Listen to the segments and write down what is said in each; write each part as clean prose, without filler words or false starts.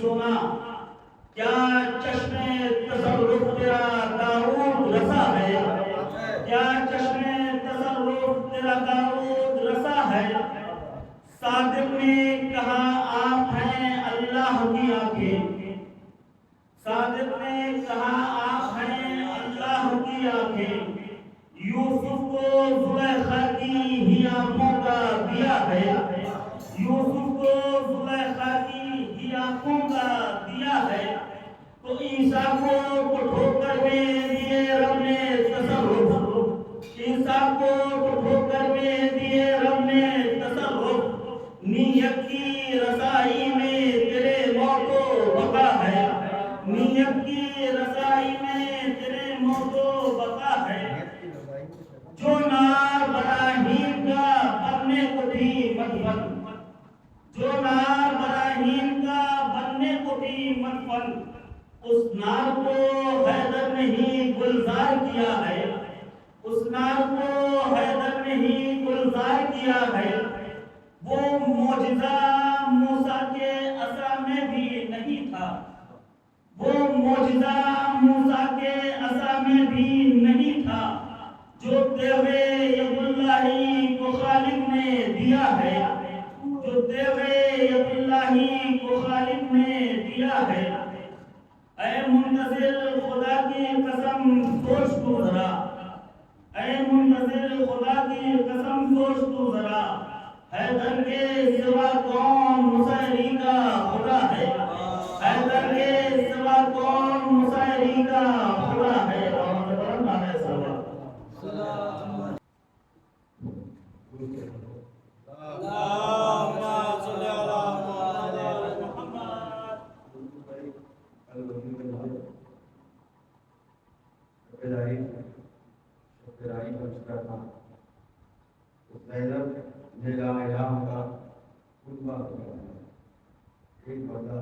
سونا، کیا چشمے تصرف تیرا داؤد رسا ہے، کیا چشمے تصرف تیرا داؤد رسا ہے۔ صادق نے کہا آپ ہیں اللہ کی آنکھیں، صادق نے کہا آپ ہیں اللہ کی آنکھیں، یوسف کو زلیخا کی ہی آنکھوں کا دیا ہے، یوسف کو زلیخا کی ہی آنکھوں کا دیا ہے۔ تو عیسیٰ کو ٹھوکر میں دیے رب نے تصرف، عیسیٰ کو ٹھوکر میں دیے رب نے تصرف، نیت کی رسائی میں تیرے موت و بقا ہے، نیت کی رسائی میں تیرے موت و بقا ہے۔ جو نار براہیم کا بننے کو تھی مدفن، جو نار براہیم کا بننے کو تھی مدفن، اس نار کو حیدر نے ہی گلزار کیا ہے، اس نار کو حیدر نے ہی گلزار کیا ہے۔ وہ معجزہ موسیٰ کے عصا میں بھی نہیں تھا، وہ معجزہ موسیٰ کے عصا میں بھی نہیں تھا، جو تیغے ید اللہ کو خالق نے دیا ہے، جو تیغے ید اللہ کو خالق نے دیا ہے۔ اے منتظر خدا کی قسم سوچ تو ذرا، اے منتظر خدا کی قسم سوچ تو ذرا، حیدر کے سوا کون مسیری کا خدا ہے، حیدر کے سوا کون مسیری کا خدا ہے۔ شکرائی بچتا تھا زینب نیلا احرام کا خطبہ ہوا، ایک بندہ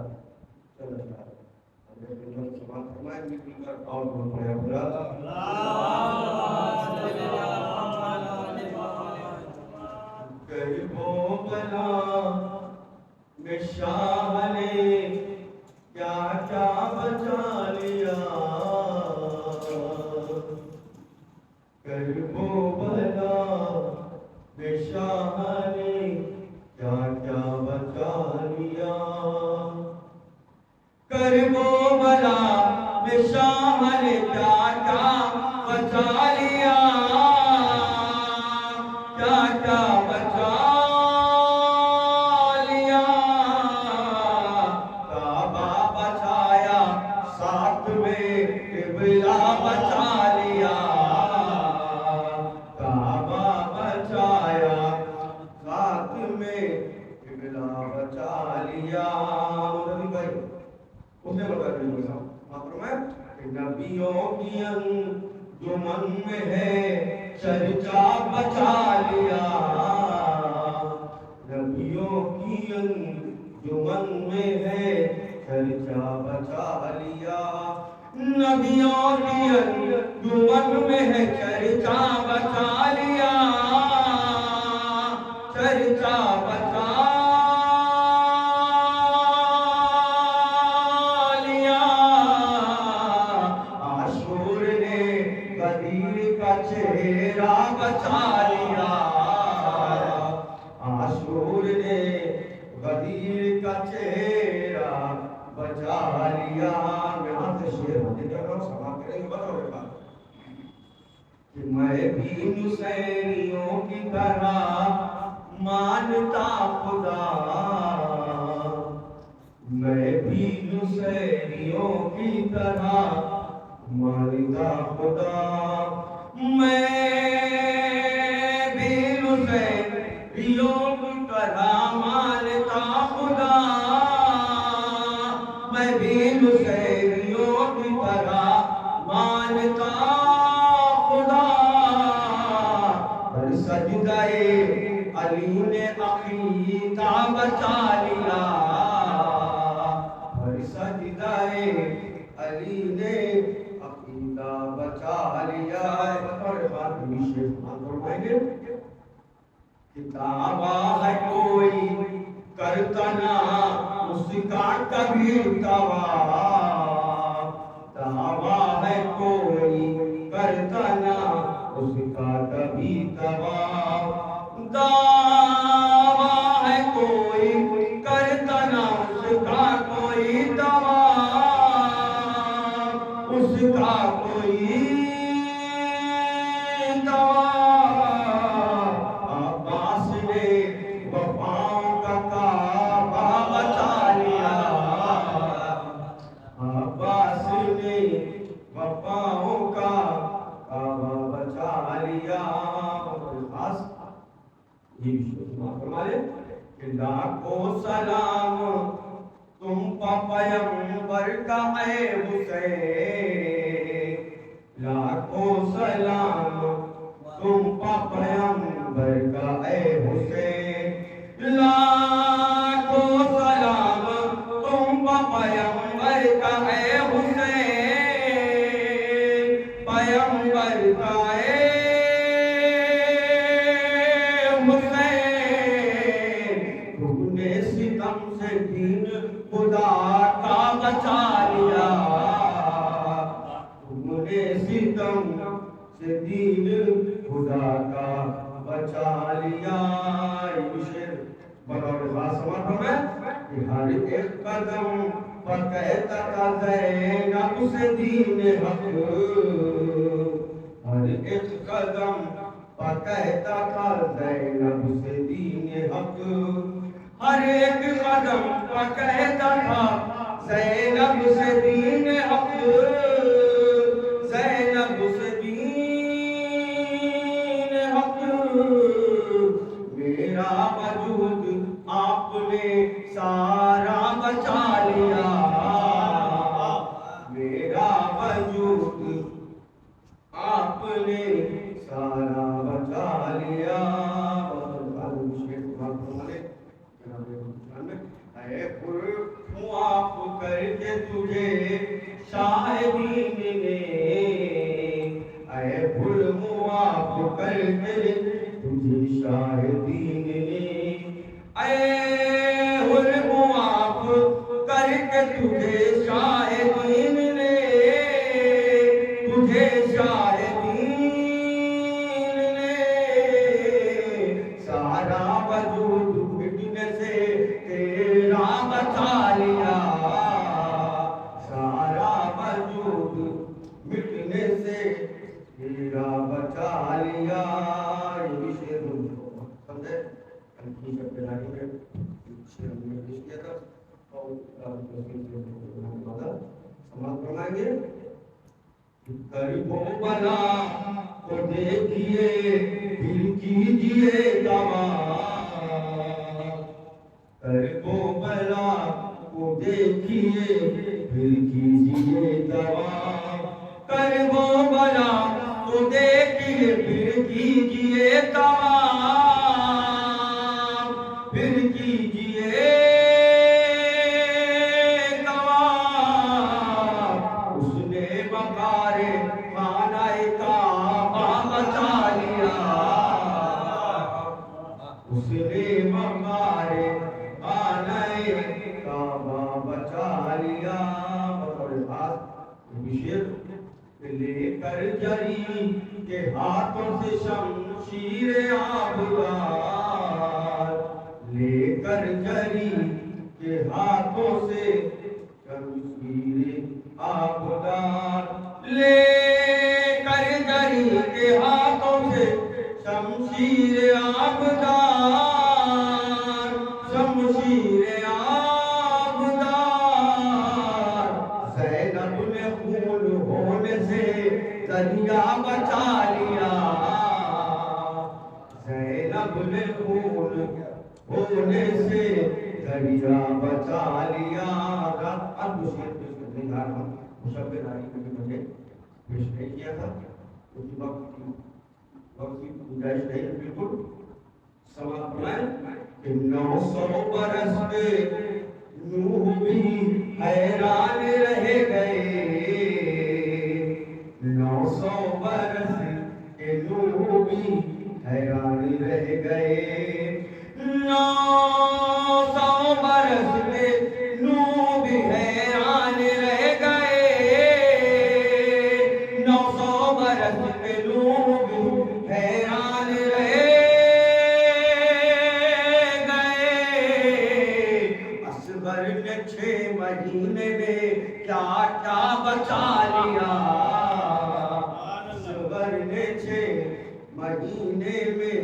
چل رہا ہمیں خدمت سماعت فرمائیں گے مل کر اور بول پڑے غریبوں بنا میں شاہ نے کیا کیا بچا لیا، کربو بلا میں شاہ نے کیا کیا بچا لیا، کربو بلا میں شاہ نے کیا کیا بچا لیا، کیا کیا بچا لیا، کعبہ بچایا ساتھ میں قبلہ بچا لیا، بچا لیا۔ اس نے بتا دیا نبیوں کی انجمن میں ہے چرچا بچا لیا، نبیوں کی انجمن میں ہے چرچا بچا لیا، نبیوں کی انجمن میں ہے چرچا بچا لیا، چرچا بچا لیا، عاشور نے غدیر کا چہرہ بچا لیا، عاشور نے غدیر کا چہرہ بچا لیا۔ میں آپ سے شعر حاضر کر رہا ہوں، سماعت کریں گے بتاؤ رہے بات کہ میں بھی نصیریوں کی طرح مانتا خدا، میں بھی نصیریوں کی طرح مانتا خدا، میں بھی نصیریوں کی طرح مانتا خدا، میں بھی نصیریوں کی طرح مانتا خدا، پر سجدہ علی نے عقیدہ بچا لیا، پر سجدہ علی نے عقیدہ بچا لیا۔ اور بات بھی شیخ مان فرمائیں گے، کتابہ ہے کوئی کرتا نہ اس کا کبھی دعویٰ ہے کوئی کرتا نہ اس کا کبھی دعویٰ ہے کوئی کرتا نہ اس کا کوئی اس کا کوئی عباس نے وفاؤں کا کعبہ بچا لیا عباس نے وفاؤں کا کعبہ بچا لیا خاص یہ فرمائے کہ لاکھوں سلام تم پیغمبر کا اے حسین لاکھوں سلام تم پیغمبر کا اے حسین لاکھوں سلام تم پیغمبر کا اے حسین پیغمبر کا اے حسین تم نے ستم سے دین خدا کا بچا لیا تم نے ستم سے دین خدا کا بچا لیا بطور خاص سمجھ میں کہ ہر ایک قدم پر کہتا تھا زینب سے دین حق ہر ایک قدم پر کہتا تھا زینب سے دین حق ہر ایک قدم پر کہتا تھا زینب سے دین حق زینب سے دین حق میرا وجود آپ نے سارا بچا لیا میرا وجود آپ نے سارا بچا لیا اے پر معاف کر کے تجھے شاہدین نے اے پر معاف کر کے تجھے شاہدین نے اے پر معاف کر کے تجھے شاہدین نے تجھے شاہدین نے سارا وجود مٹنے سے تیرا بچا لیا سارا وجود مٹنے سے تیرا بچا لیا یہ بھی شعر سمجھے کی شبداری میں شعر ہم نے پیش کیا تھا اور سماعت فرمائیں گے کربو بلا کو دیکھیے پھر کیجیے دعا کربو بلا کو دیکھیے پھر کیجیے دعا کربو بلا کو دیکھیے پھر کیجیے دعا پھر کیجیے دعا اس نے وقار خانہ کعبہ بچا لیا اس نے وقار خانہ کعبہ بچا لیا لے کر جری کے ہاتھوں سے شمشیر آبدار لے کر جری کے ہاتھوں سے شمشیر آبدار لے کر جری کے ہاتھوں سے شمشیر آبدار شمشیر آبدار زینب نے خون ہونے سے دریا بچا لیا زینب نے خون ہونے سے دریا بچا لیا اب مشکل مجھے پیش نہیں کیا تھا کیونکہ وقت کی گنجائش نہیں ہے بالکل سماعت فرمائیں کہ 900 برس کے نوح بھی حیران رہ گئے 900 برس کے نوح بھی حیران رہ گئے 900 برس کے برس کے لوگ حیران رہے گئے، اصغر نے 6 مہینے میں کیا کیا بچا لیا، اصغر نے 6 مہینے میں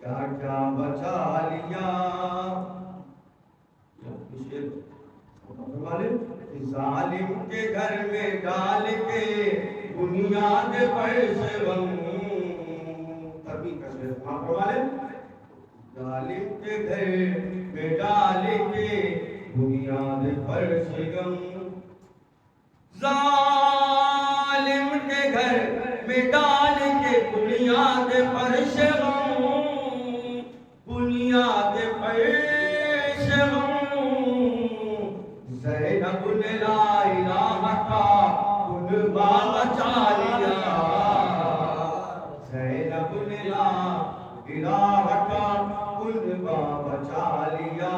کیا کیا بچا لیا۔ ظالم کے گھر میں ڈال کے بنیاد پر سے غم، تبھی کسے ظالم کے گھر میں ڈال کے بنیاد پر سے غم، ظالم کے گھر میں ڈال کے بنیاد پر سے غم، بنیاد پر سے غم، زینب نے لا الہ کا کنبہ بچا لیا، زینب نے لا الہ کا کنبہ بچا لیا،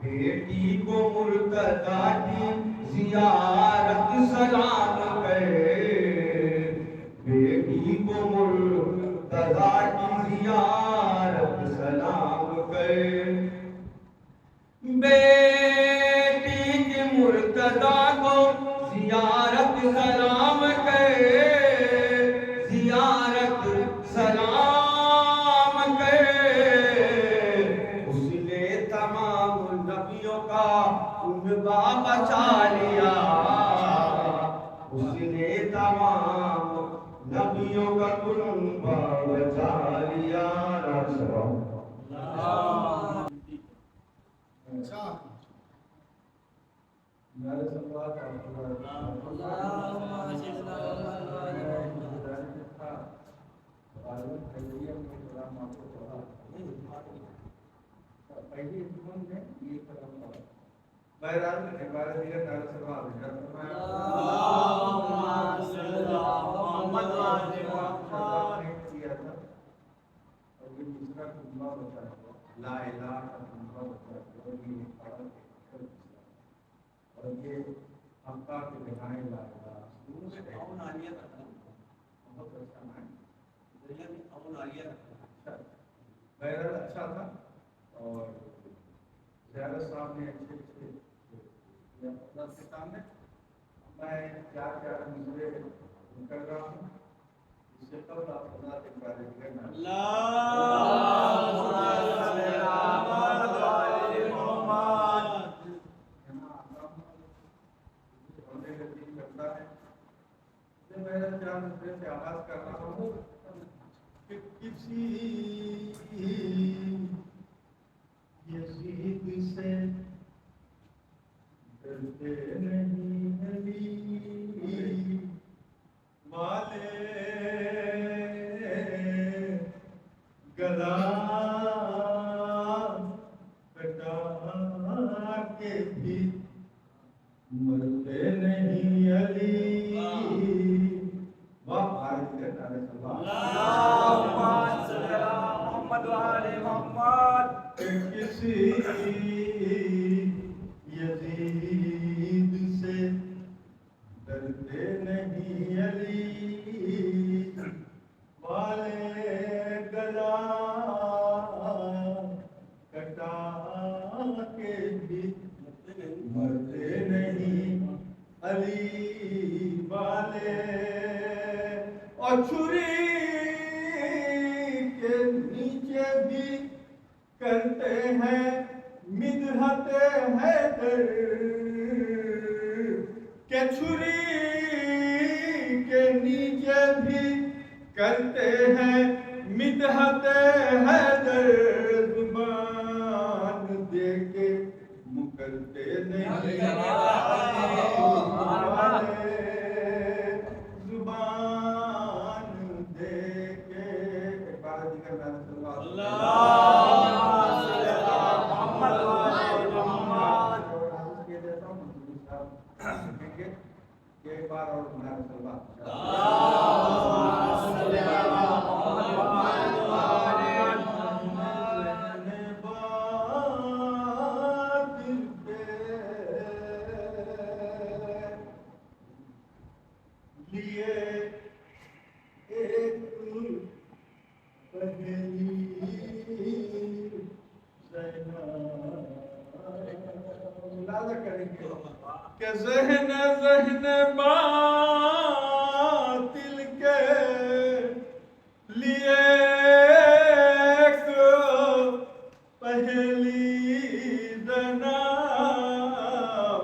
بیٹی کو مرتضیٰ کی زیارت سلام کر، بیٹی کو مرتضیٰ کی زیارت سلام کر، بیٹی کی مرتضیٰ کو زیارت سلام کر، زیارت سلام کر، اس نے تمام نبیوں کا کنبہ بچا لیا، اس نے تمام نبیوں کا کنبہ بچا لیا۔ بہرحال عبارت دیگر نعرہ سلوات کیا تھا، اور یہ دوسرا کنبہ بچا ہوا لا الہ کا کنبہ بچا ہوا، اور یہ حقہ کے دکھائیں لا الہ بہت اچھا ہے، بہرحال اچھا تھا، اور زیادہ صاحب نے اچھے کے سامنے میں کیا کیا مجھے کر رہا ہوں، اس سے قبل آپ حضرات کے بارے میں کہنا کرتا ہے، میں چار مسئلے سے آغاز کر رہا ہوں کہ کسی یزید سے ڈرتے نہیں علی والے، گلا کٹا کے بھی مرتے نہیں علی، واہ بھائی کے نعرے کسی یزید سے ڈرتے نہیں علی والے، گلا کٹا کے بھی مرتے نہیں علی والے، اور چھری کے نیچے بھی کرتے ہیں مدحت حیدر، کہ چھری کے نیچے بھی کرتے ہیں مدحت حیدر، زبان دے کے مکرتے نہیں زبان دے کے، عبارت کرنا ایک بار اور لیے ایک پہلی ملازہ کریں گے کہ ذہن باطل کے لیے ایک پہلی جناب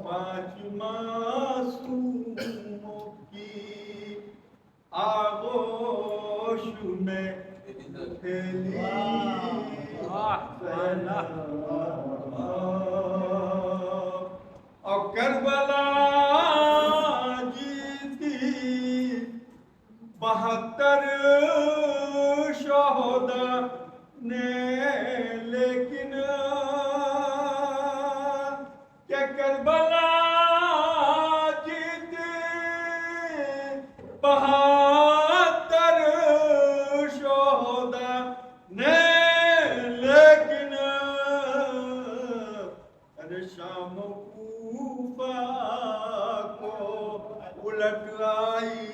پانچ معصوموں کی آغوش میں پھیلی اور کربلا جیتی 72 شہدا نے لیکن کہ کربلا جیتی 72 شہدا نے لیکن شام و کوفہ کو الٹ آئی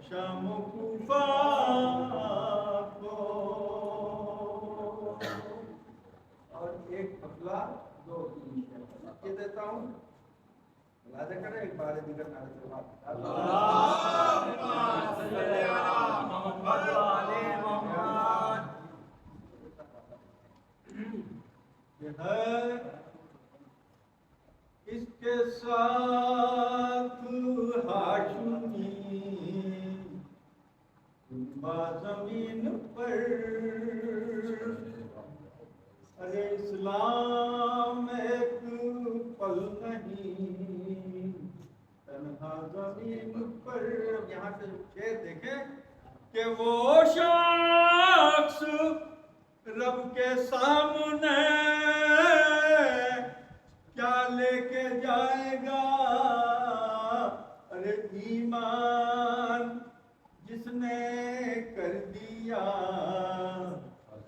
شام و کوفہ کو اور ایک پتلا 2 یہ دیتا ہوں ملاحظہ کریں ایک بار دیگر نعرے کے بعد اس کے ساتھ ہاشمی زمین پر ارے اسلام ایک پل نہیں تنہا زمین پر یہاں سے شعر دیکھیں کہ وہ شخص رب کے سامنے کیا لے کے جائے گا ارے ایمان جس نے کر دیا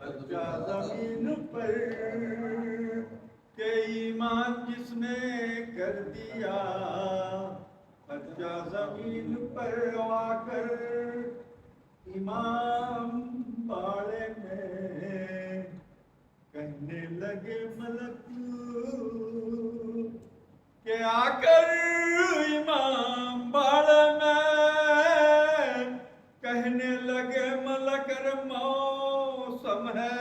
بچہ زمین پر کہ ایمان جس نے کر دیا بچہ زمین پر آ کر امام باڑے میں کہنے لگے ملک کہ آ کر امام باڑے میں کہنے لگے ملک موسم ہے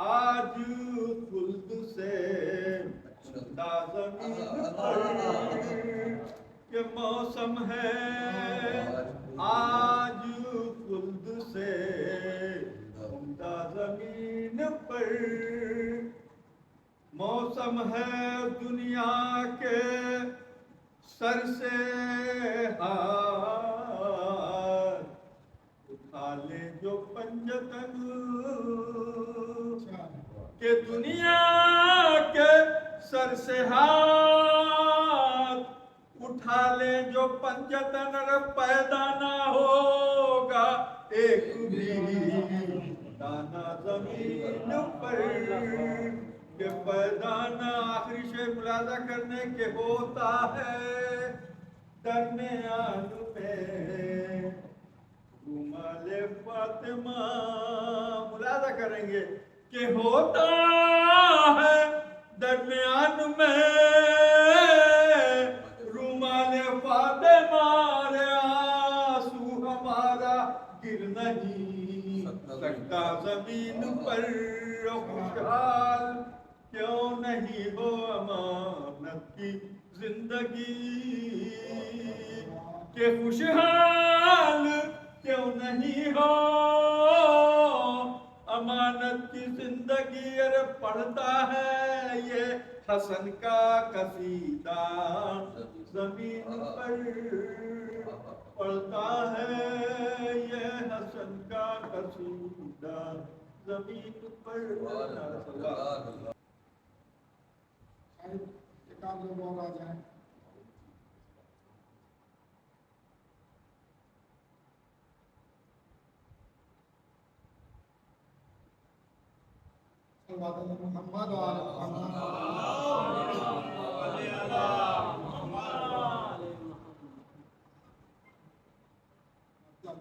آج خلد سے زمین پر کہ موسم ہے آج خلد سے زمین پر موسم ہے دنیا کے سر سے ہاتھ اٹھا لے جو پنجتن کہ دنیا کے سر سے ہاتھ اٹھا لے جو پنجتن پیدا نہ ہوگا ایک بھی دانا زمین پر کہ پیدا نہ آخری شے ملاحظہ کرنے کے ہوتا ہے درمیان میں رومال فاطمہ ملاحظہ کریں گے کہ ہوتا ہے درمیان میں رومال فاطمہ رے آنسو ہمارا گر نہیں سکتا زمین پر خوشحال کیوں نہیں ہو امانت کی زندگی کہ خوشحال کیوں نہیں ہو امانت کی زندگی ارے پڑھتا ہے یہ حسن کا قصیدہ زمین پر پڑھتا ہے یہ حسن کا قصیدہ زمین پر ایک آدھ لوگ اور آ جائیں محمد و آل محمد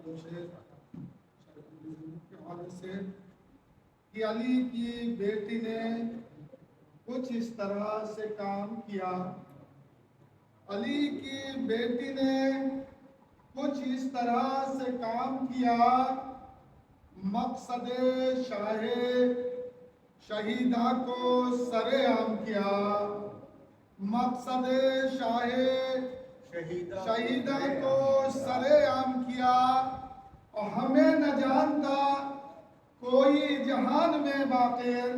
کے حوالے سے کہ علی کی بیٹی نے کچھ اس طرح سے کام کیا، علی کی بیٹی نے کچھ اس طرح سے کام کیا، مقصد شاہ شہیدہ کو سر عام کیا، مقصد شاہ شہیدہ کو سر عام کیا، اور ہمیں نہ جانتا کوئی جہان میں باقر،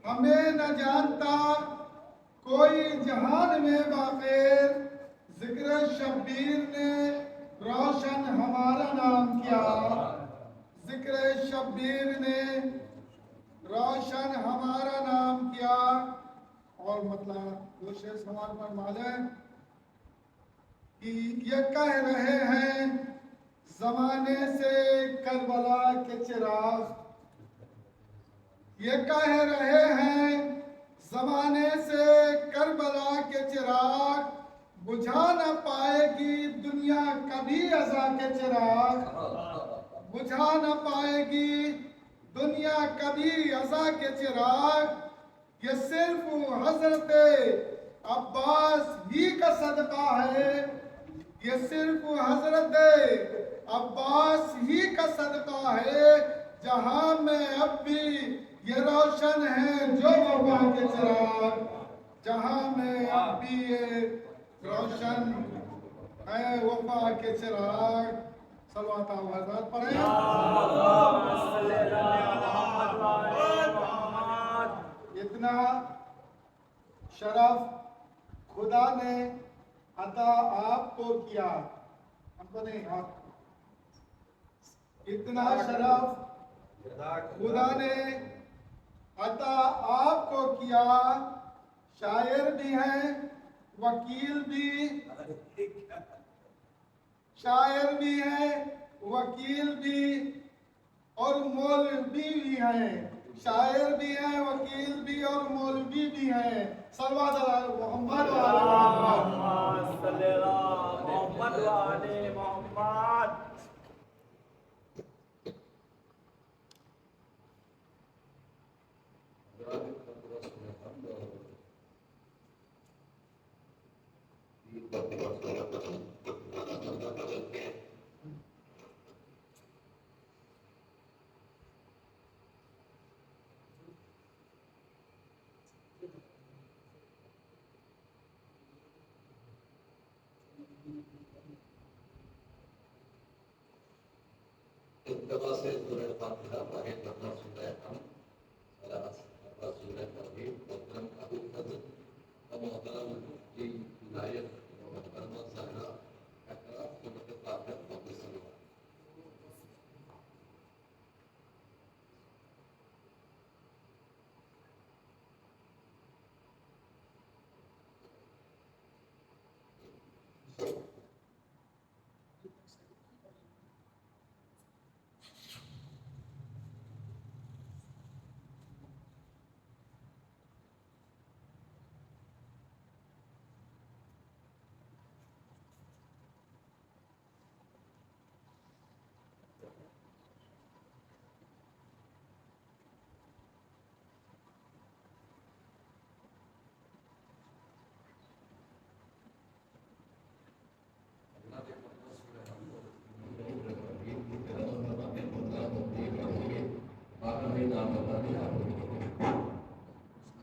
ہمیں نہ جانتا کوئی جہان میں باقر، ذکر شبیر نے روشن ہمارا نام کیا، ذکر شبیر نے روشن ہمارا نام کیا۔ اور مطلب وہ شعر سوال پر مال ہے کہ یہ کہہ رہے ہیں زمانے سے کربلا کے چراغ، یہ کہہ رہے ہیں زمانے سے کربلا کے چراغ، بجھا نہ پائے گی دنیا کبھی عزا کے چراغ، بجھا نہ پائے گی دنیا کبھی عزا کے چراغ، یہ صرف حضرت عباس ہی کا صدقہ ہے، یہ صرف حضرت عباس ہی کا صدقہ ہے، جہاں میں اب بھی یہ روشن ہے جو وفا کے چراغ، جہاں میں اب بھی یہ روشن ہے وفا کے چراغ۔ صلوات و حضرت پڑھیں۔ اتنا شرف خدا نے عطا آپ کو کیا، ہم کو نہیں آپ کو، اتنا شرف خدا نے عطا آپ کو کیا، شاعر بھی ہیں وکیل بھی، شاعر بھی ہیں وکیل بھی اور مولوی بھی ہیں، شاعر بھی ہیں وکیل بھی اور مولوی بھی ہیں۔ صلوات علی محمد و آل محمد۔ صلی اللہ محمد و آل محمد۔ ابتدا سے سورہ فاتحہ پڑھیں، ورنہ سورہ حمد، ورنہ سورہ ترغیب، محترم ابو فضل اور محترم کی ولایت اور محترمہ زہرا اقرا سورۃ فاتحہ پڑھتے سمجھ۔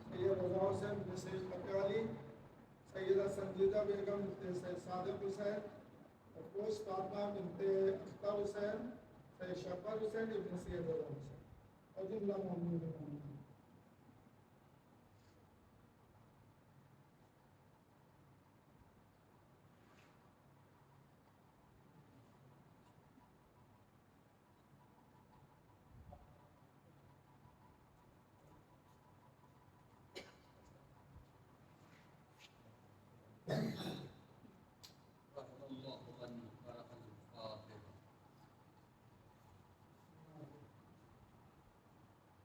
سید رضا حسین بن سید فقیہ علی، سیدہ سنجیدہ بیگم بنت سید صادق حسین، افروز فاطمہ بنت اختر حسین، سید شفر حسین ابن سید رضا حسین اور جملہ مومنین۔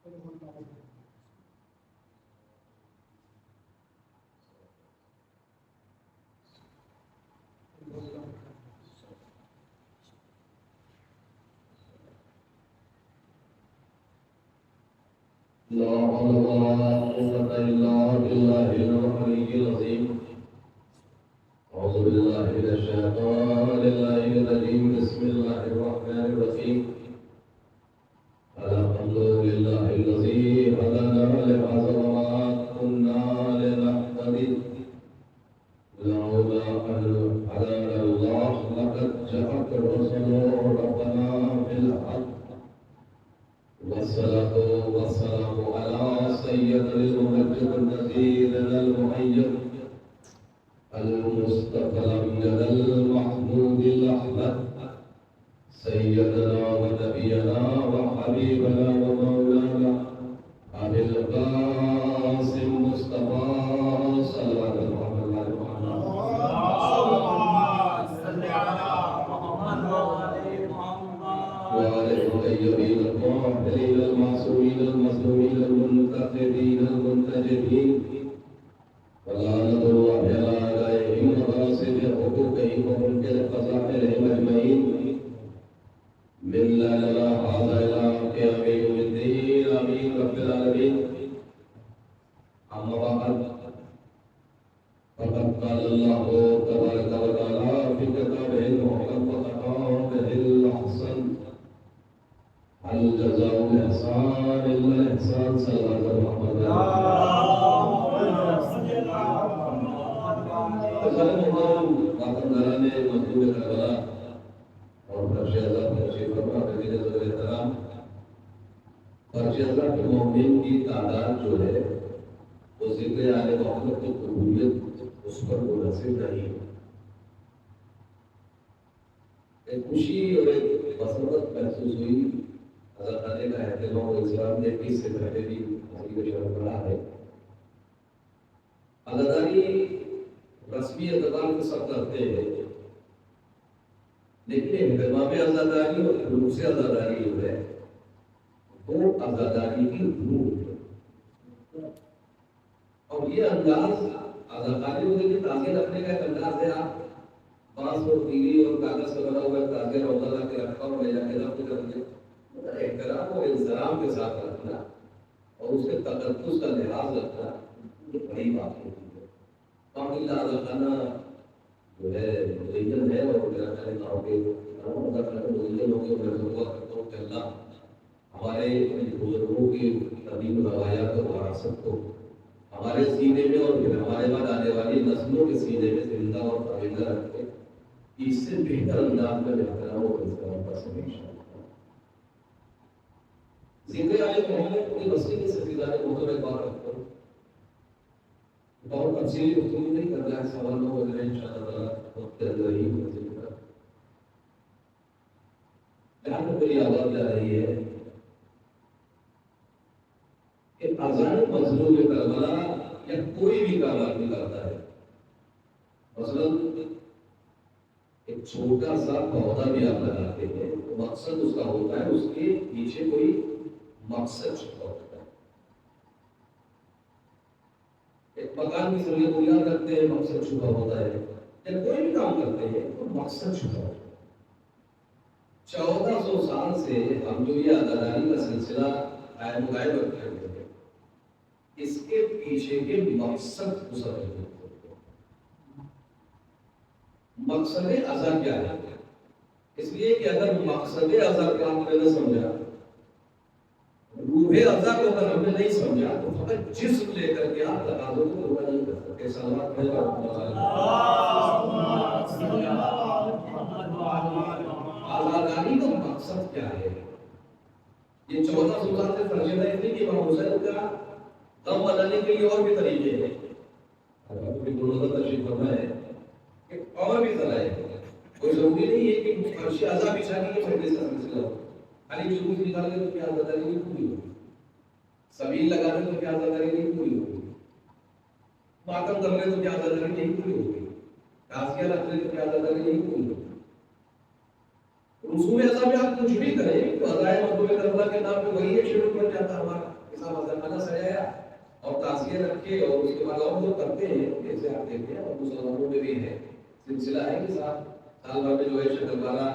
اللہ لا حول ولا قوة إلا بالله العلي العظيم. أعوذ بالله من الشيطان اللعين الرجيم. بسم الله الرحمن الرحيم. الحمد لله الذي هدانا لهذا وما كنا لنهتدي لولا أن هدانا الله لقد جاءت رسل ربنا بالحق. والصلاة والسلام على سيد الممجد النذير المؤيد المصطفى الأمجد المحمود الأحمد سيدنا ونبينا وحبيبنا ومولانا أبي القاسم مصطفى صلى الله عليه وسلم. وآله الطيبين الطاهرين المعصومين المظلومين المنتقبين المنتجبين ولعنة الله على أعدائهم وغاصب حقوقهم ومنكر فضائلهم أجمعين من لا إله هذا إلى قيام يوم الدين. آمين رب العالمين. أما بعد فقد قال الله تبارك وتعالى في كتابه المحكم وتقامه الأحسن هل جزاء الإحسان إلا الإحسان. صلى الله عليه وسلم. فرشیزہ کے مومن کی تعداد جو ہے وہ ذکر آل محمد کی قبولیت اس پر منحصر نہیں ہے. ایک خوشی اور ایک مسرت محسوس ہوئی. حضرت علی کا اہتمام و اسلام نے 20 سے پہلے بھی حضرت شرف پڑھا ہے. عزاداری رسمی اعتبار کے سب کرتے ہیں لیکن اہتمام عزاداری اور خلوص عزاداری جو ہے وہ عزاداری کی روح ہے. اور یہ انداز عزاداری ہونے کی تازے رکھنے کا ایک انداز ہے. آپ بانس اور تیلی اور کاغذ سے بنا ہوا تازے روزہ لا کے رکھا اور لے جا کے رکھ کر دیا. احترام اور انصرام کے ساتھ رکھنا اور اس کے تقدس کا لحاظ رکھنا یہ بڑی بات ہوتی ہے. الحمدللہ خانہ جو ہے ریجن ہے اور میرا خیال گاؤں کے ریجن ہو کے میں دعا کرتا ہوں کہ اللہ ہمارے بزرگوں کی قدیم روایات اور وراثت کو ہمارے سینے میں اور پھر ہمارے بعد آنے والی نسلوں کے سینے میں زندہ اور پابندہ رکھے. اس سے بہتر انداز میں احترام اور انصرام کا سبھی ذکر آئے محمد پوری مسجد کے سلسلہ میں بہت ایک بات رکھتا ہوں. بہت تفصیلی گفتگو نہیں کرنا ہے. سوالوں وغیرہ انشاءاللہ تعالیٰ وقت کے اندر ہی ذکر کر. یہاں پر بڑی آواز جا رہی ہے کہ اذان مظلوم کربلا یا کوئی بھی کام آدمی کرتا ہے. مثلا ایک چھوٹا سا پودا بھی آپ لگاتے ہیں تو مقصد اس کا ہوتا ہے اس کے پیچھے کوئی مقصد چھپا ہوتا ہے. ایک مکان کی ضروری بنیاد رکھتے ہیں مقصد چھپا ہوتا ہے. یا کوئی بھی کام کرتے ہیں تو مقصد چھپا ہوتا ہے. 1400 سال سے ہم جو یہ عزاداری کا سلسلہ قائم رکھتے ہیں اس کے پیچھے کے مقصد کو سمجھتے ہیں. مقصد عزا کیا ہے؟ اس لیے کہ اگر مقصد عزا کا ہم نے سمجھا روح عزا کو اگر ہم نے نہیں سمجھا تو فقط جسم لے کر کے آپ تقاضوں کو پورا نہیں کر سکتے. سلامات عزاداری کا مقصد کیا ہے؟ یہ 1400 سال سے فرضیہ نہیں تھی کہ امام حسین کا دم بنانے کے لیے اور بھی طریقے ہیں. تشریف فرما ہے کہ اور بھی ذرائع ہیں. کوئی ضروری نہیں ہے کہ فرش عزا بچھانے کے پہلے سے سلسلہ ہو. خالی جلوس نکال کے تو کیا عزاداری نہیں پوری ہوگی. سبیل لگانے تو کیا عزاداری نہیں پوری ہوگی. ماتم کرنے تو کیا عزاداری نہیں پوری ہوگی. تعزیہ رکھنے تو کیا عزاداری نہیں پوری ہوگی. رسوم عزا میں آپ کچھ بھی کریں تو عزائے مظلوم کربلا کے نام پہ وہی ایک شروع کر جاتا ہے. ہمارا حساب عزا سجایا اور تعزیہ رکھے اور اس کے بعد اور جو کرتے ہیں جیسے آپ دیکھتے ہیں اور مسلمانوں میں بھی ہے سلسلہ ہے کہ صاحب سال بھر میں جو ہے شکل والا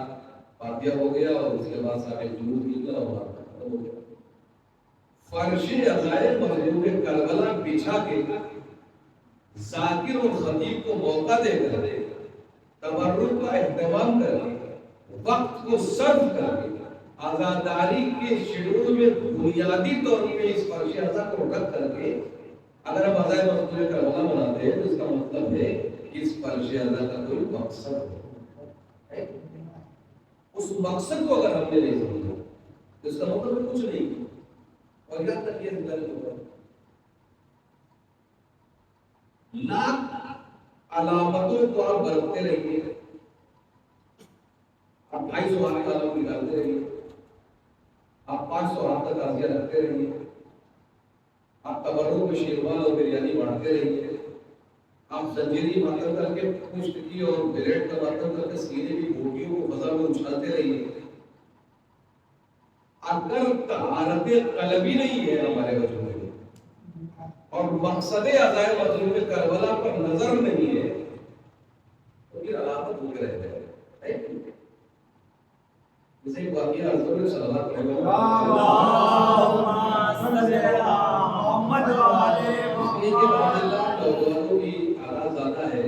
فاتحہ ہو گیا اور اس کے بعد صاحب ایک جلوس نکلا اور ختم ہو گیا. فرش عزائے مظلوم کربلا بچھا کے ذاکر اور خطیب کو موقع دے کر تبرک کا اہتمام کر کے وقت کو صرف کر کے آزاداری کے شیڈول میں بنیادی طور پہ اس فرش عزا کو رکھ کر کے اگر ہم عزائے مظلوم کربلا مناتے ہیں تو اس کا مطلب ہے کہ اس فرش عزا کا کوئی مقصد ہے. اس مقصد کو اگر ہم نے نہیں سمجھا تو اس کا مطلب کچھ نہیں. اور یہاں تک یہ لاکھ علامتوں کو آپ برتتے رہیے، آپ 250 ہاتھ کا علم نکالتے رہیے، آپ 500 ہاتھ کا تعزیہ رکھتے رہیے، آپ تبرک میں شیروان اور بریانی بانٹتے رہیے، آپ زنجیری ماتم کر کے پشت کی اور بریڈ کا ماتم کر کے سینے کی بوٹیوں کو فضا میں اچھالتے رہیے. اگر طہارت قلبی نہیں ہے ہمارے وجود میں اور مقصد عزائے مظلوم کربلا پر نظر نہیں ہے تو پھر علامت ہو کے رہ جائے گا. جسے ایک واقعہ حضرت صلی اللہ علیہ وسلم نوجوانوں کی آواز زیادہ ہے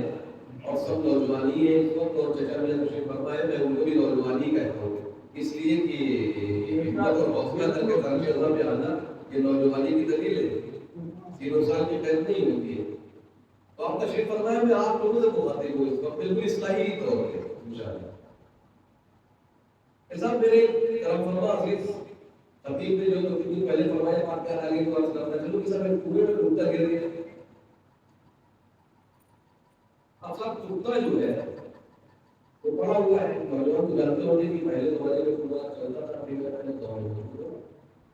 اور سب نوجوانی ہے اس وقت، اور چچا میاں تشریف فرمائے میں ان کو بھی نوجوانی کہتا ہوں اس لیے کہ حکمت اور حوصلہ کر کے فرش عزا میں آنا یہ نوجوانی کی دلیل ہے. 0 سال کی قید نہیں ہوتی ہے. تو آپ تشریف فرمائے میں آپ لوگوں سے مخاطب ہوں اس وقت بالکل اصلاحی طور پہ انشاءاللہ. ایسا میرے کرم فرما عزیز خطیب نے جو 2 دن پہلے فرمایا آپ کیا آگے کو عرض کرنا چلو کہ سب کنویں میں ڈوبتا گر گیا. اب صاحب ڈوبتا جو ہے وہ پڑا ہوا ہے، نوجوان کو جانتے ہونے کی پہلے زمانے میں کنواں چلتا تھا پھر میں دور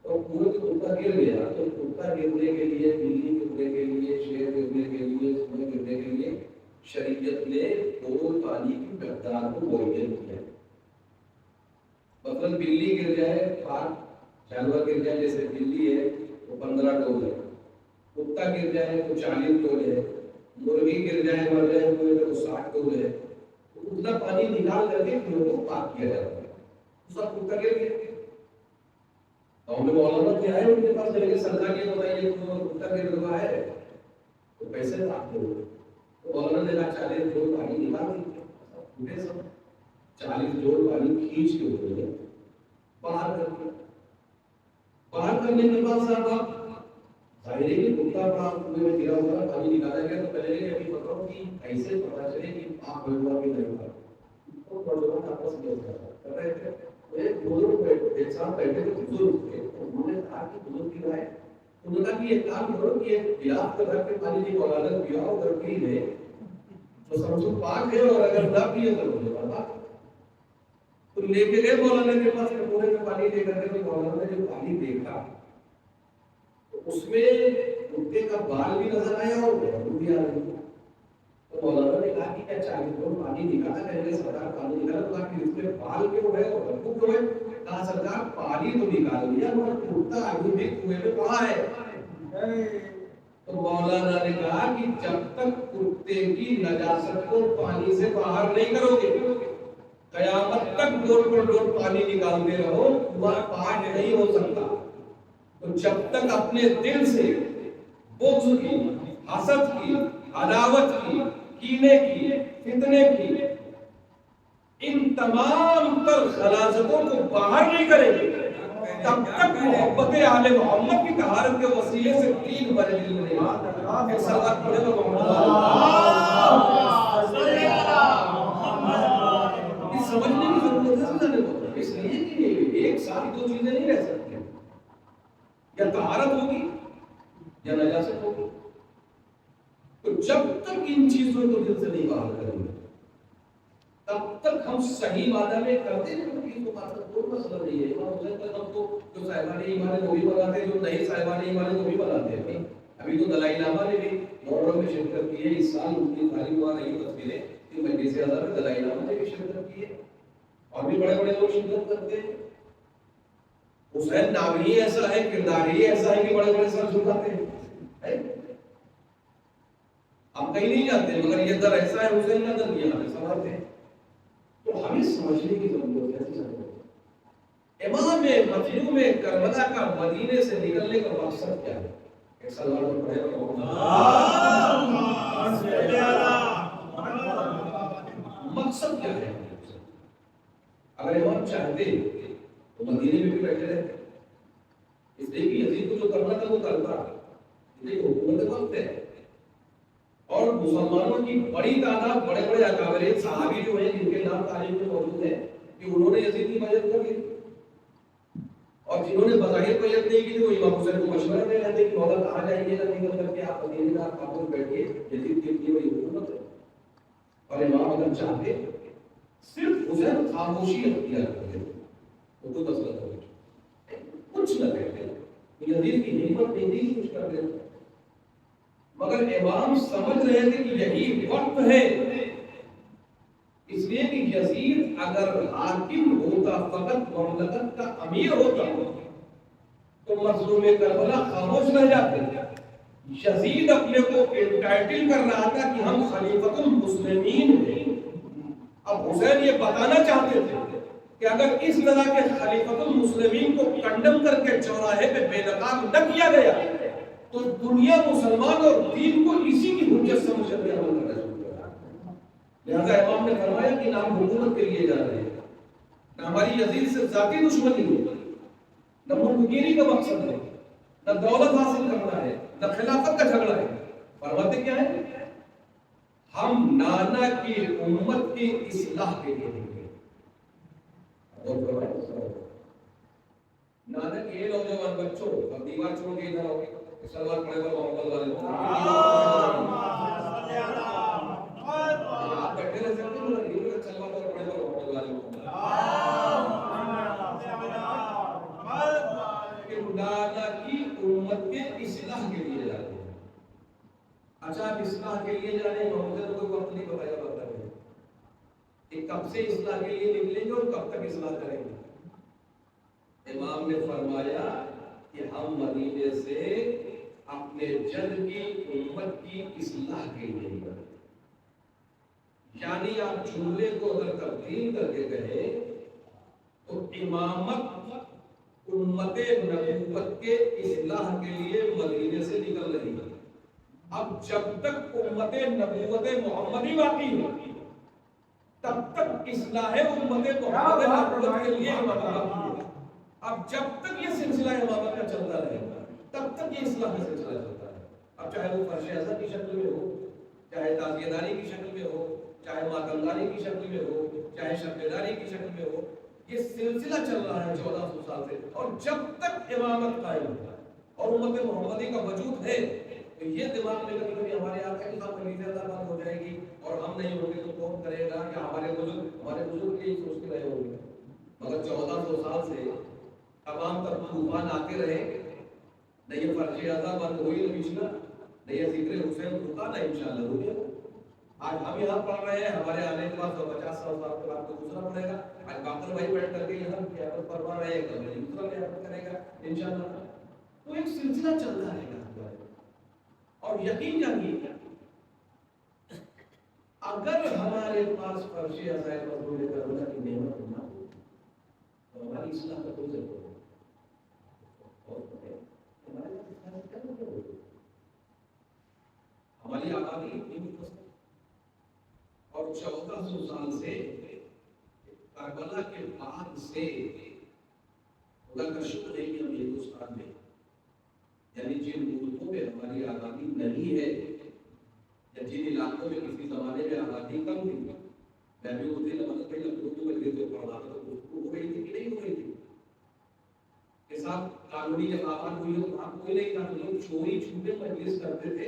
اور کنویں سے ڈوبتا گر گیا تو ڈوبتا گرنے کے لیے، بلی گرنے کے لیے، شیر گرنے کے لیے، سونے گرنے کے لیے شریعت نے ڈول پانی کی مقدار کو معین کیا. مثلاً بلی گر جائے، پاک جانور گر جائے جیسے بلی ہے تو 15 ڈول ہے، کتا گر جائے تو 40 ڈول ہے، مرغی گر جائے مر جائے تو 60 ڈول ہے. اتنا پانی نکال کر کے کنویں کو پاک کیا جاتا ہے. سب کتا گر گیا اور ہمیں مولانا کیا ہے ان کے پاس جائے سرکار کے بتائیے کتا گر رہا ہے تو پیسے آپ دو. تو مولانا نے کہا 40 ڈول پانی نکال دیتے، 40 ڈول پانی کھینچ کے اوپر باہر کر دیا. باہر کرنے کے بعد صاحب آپ ظاہر ہے کہ کتا کا کنویں میں گرا ہوا پانی نکالا گیا تو پہلے یہ ابھی بتاؤ کہ ایسے پتا چلے کہ آپ ہوا بھی نہیں ہوا. تو نوجوان آپس میں کر رہے تھے. ایک بزرگ ایک ساتھ بیٹھے تھے، بزرگ تھے، انہوں نے کہا کہ بزرگ کی رائے انہوں نے کہا کہ ایک کام کرو کہ ایک گلاس کا رکھ کے پانی کی مولانا پیاؤ اگر پی لے تو سمجھو پاک ہے اور اگر نہ پیے تو مجھے پتا. تو لے کے گئے مولانا کے پاس کٹورے میں پانی لے کر کے مولانا نے جو پانی دیکھا تو اس میں کتے کا بال بھی نظر آیا اور بدبو بھی آ رہی. تو مولانا نے کہا کہ کیا 40 ڈول پانی نکالا کہیں سرکار پانی نکالا تو کہ اس میں بال کیوں ہے اور بدبو کیوں ہے؟ کہا سرکار پانی تو نکال لیا مگر کتا ابھی بھی کنویں میں پڑا ہے. تو مولانا نے کہا کہ جب تک کتے کی نجاست کو پانی سے باہر نہیں کرو گے قیامت تک ڈول پر ڈول پانی نکالتے رہو وہ پاک نہیں ہو سکتا. تو جب تک اپنے دل سے بغض کی، حسد کی، عداوت کی، کینے کی، فتنے کی ان تمام تر خلاصتوں کو باہر نہیں کریں گے تب تک محبت آل محمد کی طہارت کے وسیلے سے 3 بڑے دل میں ایک سلوات پڑھے تو سمجھنے کی ضرورت ہے. اس لیے کہ ایک ساتھ 2 چیزیں نہیں رہ سکتی، یا طہارت ہوگی یا نجاست ہوگی. تو جب تک ان چیزوں کو دل سے نہیں باہر کریں گے تب تک ہم صحیح معنی میں کرتے ہیں. ان کو بات کوئی مسئلہ نہیں ہے. امام حسین کا ہم کو جو صاحبان ایمان ہے وہ بھی بناتے ہیں، جو نہیں صاحبان ایمان ہے وہ بھی بناتے ہیں. ابھی تو دلائی لامہ نے بھی محرم میں شرکت کی ہے. اس سال ان کی تعلیم ہوا نہیں تصویریں کہ مجلس اعظم میں دلائی لامہ نے بھی شرکت کی ہے اور بھی بڑے بڑے لوگ شرکت کرتے ہیں. حسین نام ہی ایسا ہے، کردار ہی ایسا ہے کہ بڑے بڑے سر جھکاتے ہیں. ہم کہیں نہیں جاتے مگر یہ در ایسا ہے حسین کا در یہ ہمیں سمجھتے ہیں. تو ہمیں سمجھنے کی ضرورت ہے. امام مظلوم کربلا کا مدینے سے نکلنے کا مقصد کیا ہے؟ ایک سوال اور پڑھے مقصد کیا ہے؟ اگر امام چاہتے تو مدینے میں بھی بیٹھے رہتے، اس لیے کہ یزید کو جو کرنا تھا وہ کرتا، اس لیے حکومت وقت ہے، اور مسلمانوں کی بڑی تعداد بڑے بڑے اکابر صحابی جو ہیں جن کے نام تاریخ میں موجود ہے کہ انہوں نے یزید کی بیعت کر لی، اور جنہوں نے بظاہر بیعت نہیں کی تھی وہ امام حسین کو مشورہ دے رہے تھے کہ مولا کہاں جائیے گا نکل کر کے آپ مدینے میں آپ قابل بیٹھیے، یزید کی اتنی بڑی حکومت ہے، اور امام اگر چاہتے صرف حسین خاموشی اختیار کرتے وہ کوئی مسئلہ نہیں، کچھ نہ کہتے، یزید کی ہمت نہیں تھی کچھ کر دیتے، مگر امام سمجھ رہے تھے کہ یہی وقت ہے، اس لیے کہ یزید اگر حاکم ہوتا فقط مملکت کا امیر ہوتا تو مظلوم کربلا خاموش رہ جاتے، یزید اپنے کو انٹائٹل کر رہا تھا کہ ہم خلیفۃ المسلمین ہیں، اب حسین یہ بتانا چاہتے تھے کہ اگر اس طرح کے خلیفۃ المسلمین کو کنڈم کر کے چوراہے پہ بے نقاب نہ کیا گیا تو دنیا مسلمان اور دین کو اسی کی حجت سمجھ کر عمل کرنا شروع کر دیا۔ لہذا امام نے فرمایا کہ نام حکومت کے لیے جا رہے ہیں، نہ ہماری یزید سے ذاتی دشمنی ہے، نہ ملکگیری کا مقصد ہے، نہ دولت حاصل کرنا ہے، نہ خلافت کا جھگڑا ہے، فرماتے کیا ہے؟ ہم نانا کی امت کی اصلاح کے لیے ہیں۔ نانا کے یہ نوجوان بچوں اب دیوار چھوڑ کے ادھر آؤ، سلوات پڑھے گا محمد والے آپ بیٹھے رہ سکتے ہیں، سلوات پڑھے گا محمد والے نانا کی امت کے اصلاح کے لیے جاتے ہیں۔ اچھا آپ اصلاح کے لیے جا رہے ہیں، محمد نے کوئی وقت نہیں بتایا بتا رہے کہ کب سے اصلاح کے لیے نکلیں گے اور کب تک اصلاح کریں گے۔ امام نے فرمایا کہ ہم مدینے سے اپنے جد کی امت کی اصلاح کے لیے نکلیں، یعنی آپ جملے کو اگر تبدیل کر کے کہیں تو امامت امت نبوت کے اصلاح کے لیے مدینے سے نکل رہی ہے۔ اب جب تک امت نبوت محمدی باقی ہے تب تک اصلاح امت محمد نبوت کے لیے امامت باقی ہے۔ اب جب تک یہ سلسلہ امامت کا چلتا رہے گا تب تک یہ اصلاح کا سلسلہ چلتا ہے۔ اب چاہے وہ فرش ازہر کی شکل میں ہو، چاہے تعزیہ داری کی شکل میں ہو، چاہے ماتمداری کی شکل میں ہو، چاہے شبداری کی شکل میں ہو، یہ سلسلہ چل رہا ہے 1400 سال سے، اور جب تک امامت قائم ہے اور امت محمدی کا وجود ہے تو یہ دماغ میں کبھی کبھی ہمارے یہاں ہے کہ ہم خلیفہ بند ہو جائے گی اور ہم نہیں ہوں گے تو کون کرے گا، یا ہمارے بزرگ یہی سوچ کے رہے ہوں گے، مگر 1400 سال سے تمام تر طوفان آتے رہے، نہ یہ فرش ازہر بند ہوئی نہ پچھلا، نہ یہ ذکر حسین رکا، نہ انشاءاللہ ہو گیا۔ آج ہم یہاں پڑھ رہے ہیں، ہمارے آنے کے بعد 50 سال کے بعد تو دوسرا پڑھے گا، آج باقر بھائی بیٹھ کر کے یہاں قیادت فرما رہے ہیں، کل دوسرا قیادت کرے گا انشاءاللہ۔ تو ایک سلسلہ چلتا رہے گا، اور یقین جانیے اگر ہمارے پاس فرش ازہر مظلوم کربلا کی نعمت نہ ہو تو ہماری اصلاح کا کوئی ضرورت نہیں۔ ہماری آبادی اتنی مختصر اور 1400 سال سے کربلا کے بعد سے خدا کا شکر ہے کہ ہم ہندوستان میں، یعنی جن ملکوں میں ہماری آبادی نہیں ہے یا جن علاقوں میں کسی زمانے میں آبادی کم تھی، میں بھی اس دن مدد پہ لوگوں میں گئے تو پڑھا تھا تو ہو گئی تھی کہ نہیں ہو گئی تھی کے ساتھ قانونی جب آباد ہوئی تو وہاں کوئی نہیں تھا، لوگ چوری چھپے مجلس کرتے تھے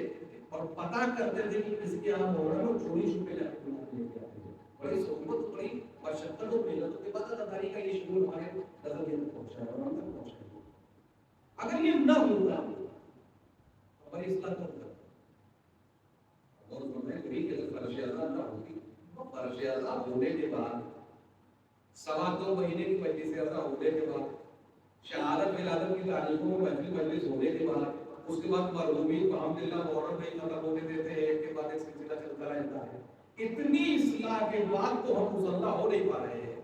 اور پتہ کرتے تھے کہ کس کے یہاں ہو رہا ہے، اور چوری چھپے جا کے لے کے آتے تھے۔ بڑی صحبت، بڑی مشقت اور محنت کے بعد اداری کا یہ شعور ہمارے نظر تک پہنچا ہے اور ہم تک پہنچا ہے۔ اگر یہ نہ ہوتا ہماری اصلاح نہ ہوتا، اور میں کہیں کہ اگر فرش ازہر نہ ہوتی، فرش ازہر ہونے کے بعد 2.25 مہینے کی مجلس ازہر ہونے کے بعد، شہادت ولادت کی تاریخوں میں مجلس ہونے کے بعد، اس کے بعد مرحومین کو الحمدللہ محرم نہیں ختم ہونے دیتے ہیں، ایک کے بعد ایک سلسلہ چلتا رہتا ہے۔ اتنی اصلاح کے بعد تو ہم مسلح ہو نہیں پا رہے ہیں،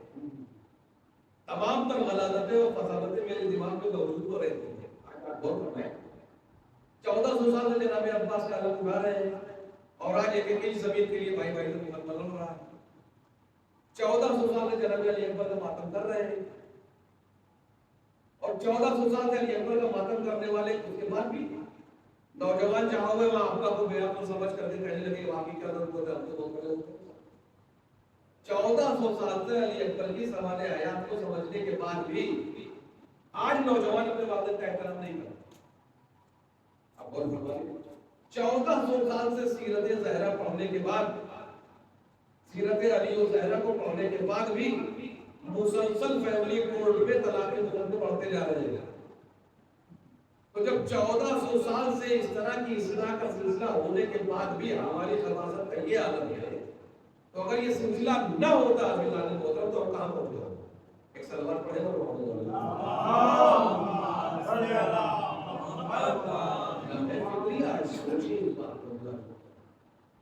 تمام تر غلاظتیں اور فسادتیں میرے دماغ میں موجود ہو رہتی ہیں. آج غور فرمائیں 1400 سال سے جناب عباس کا علم اٹھا رہے ہیں اور آج ایک ایک زمین کے لیے بھائی بھائی سے مقدمہ لڑ رہا ہے. 1400 سال سے جناب علی اکبر کا ماتم کر رہے ہیں اور 1400 سال سے علی اکبر کا ماتم کرنے والے اس کے بعد بھی نوجوان چاہو گے وہاں آپ کا کو بے آپ کو سمجھ کر کے کہنے لگے واقعی کیا ضرورت ہے ہم تو بہت بڑے ہوتے ہیں. 1400 سال سے علی اکبر کی سوال حیات کو سمجھنے کے بعد بھی آج نوجوان اپنے والد کا احترام نہیں کرتے. اب بول فرمائیے 1400 سال سے سیرت زہرا پڑھنے کے بعد سیرت علی و زہرا کو پڑھنے کے بعد بھی مسلسل فیملی کورٹ میں طلاق کے پڑھتے جا رہے ہیں. تو جب 1400 سال سے اس طرح کی اصلاح کا سلسلہ ہونے کے بعد بھی ہماری خباثت کا یہ عالم ہے تو اگر یہ سلسلہ نہ ہوتا تو ہم کہاں پہنچ گئے. ایک سلوات پڑھے اور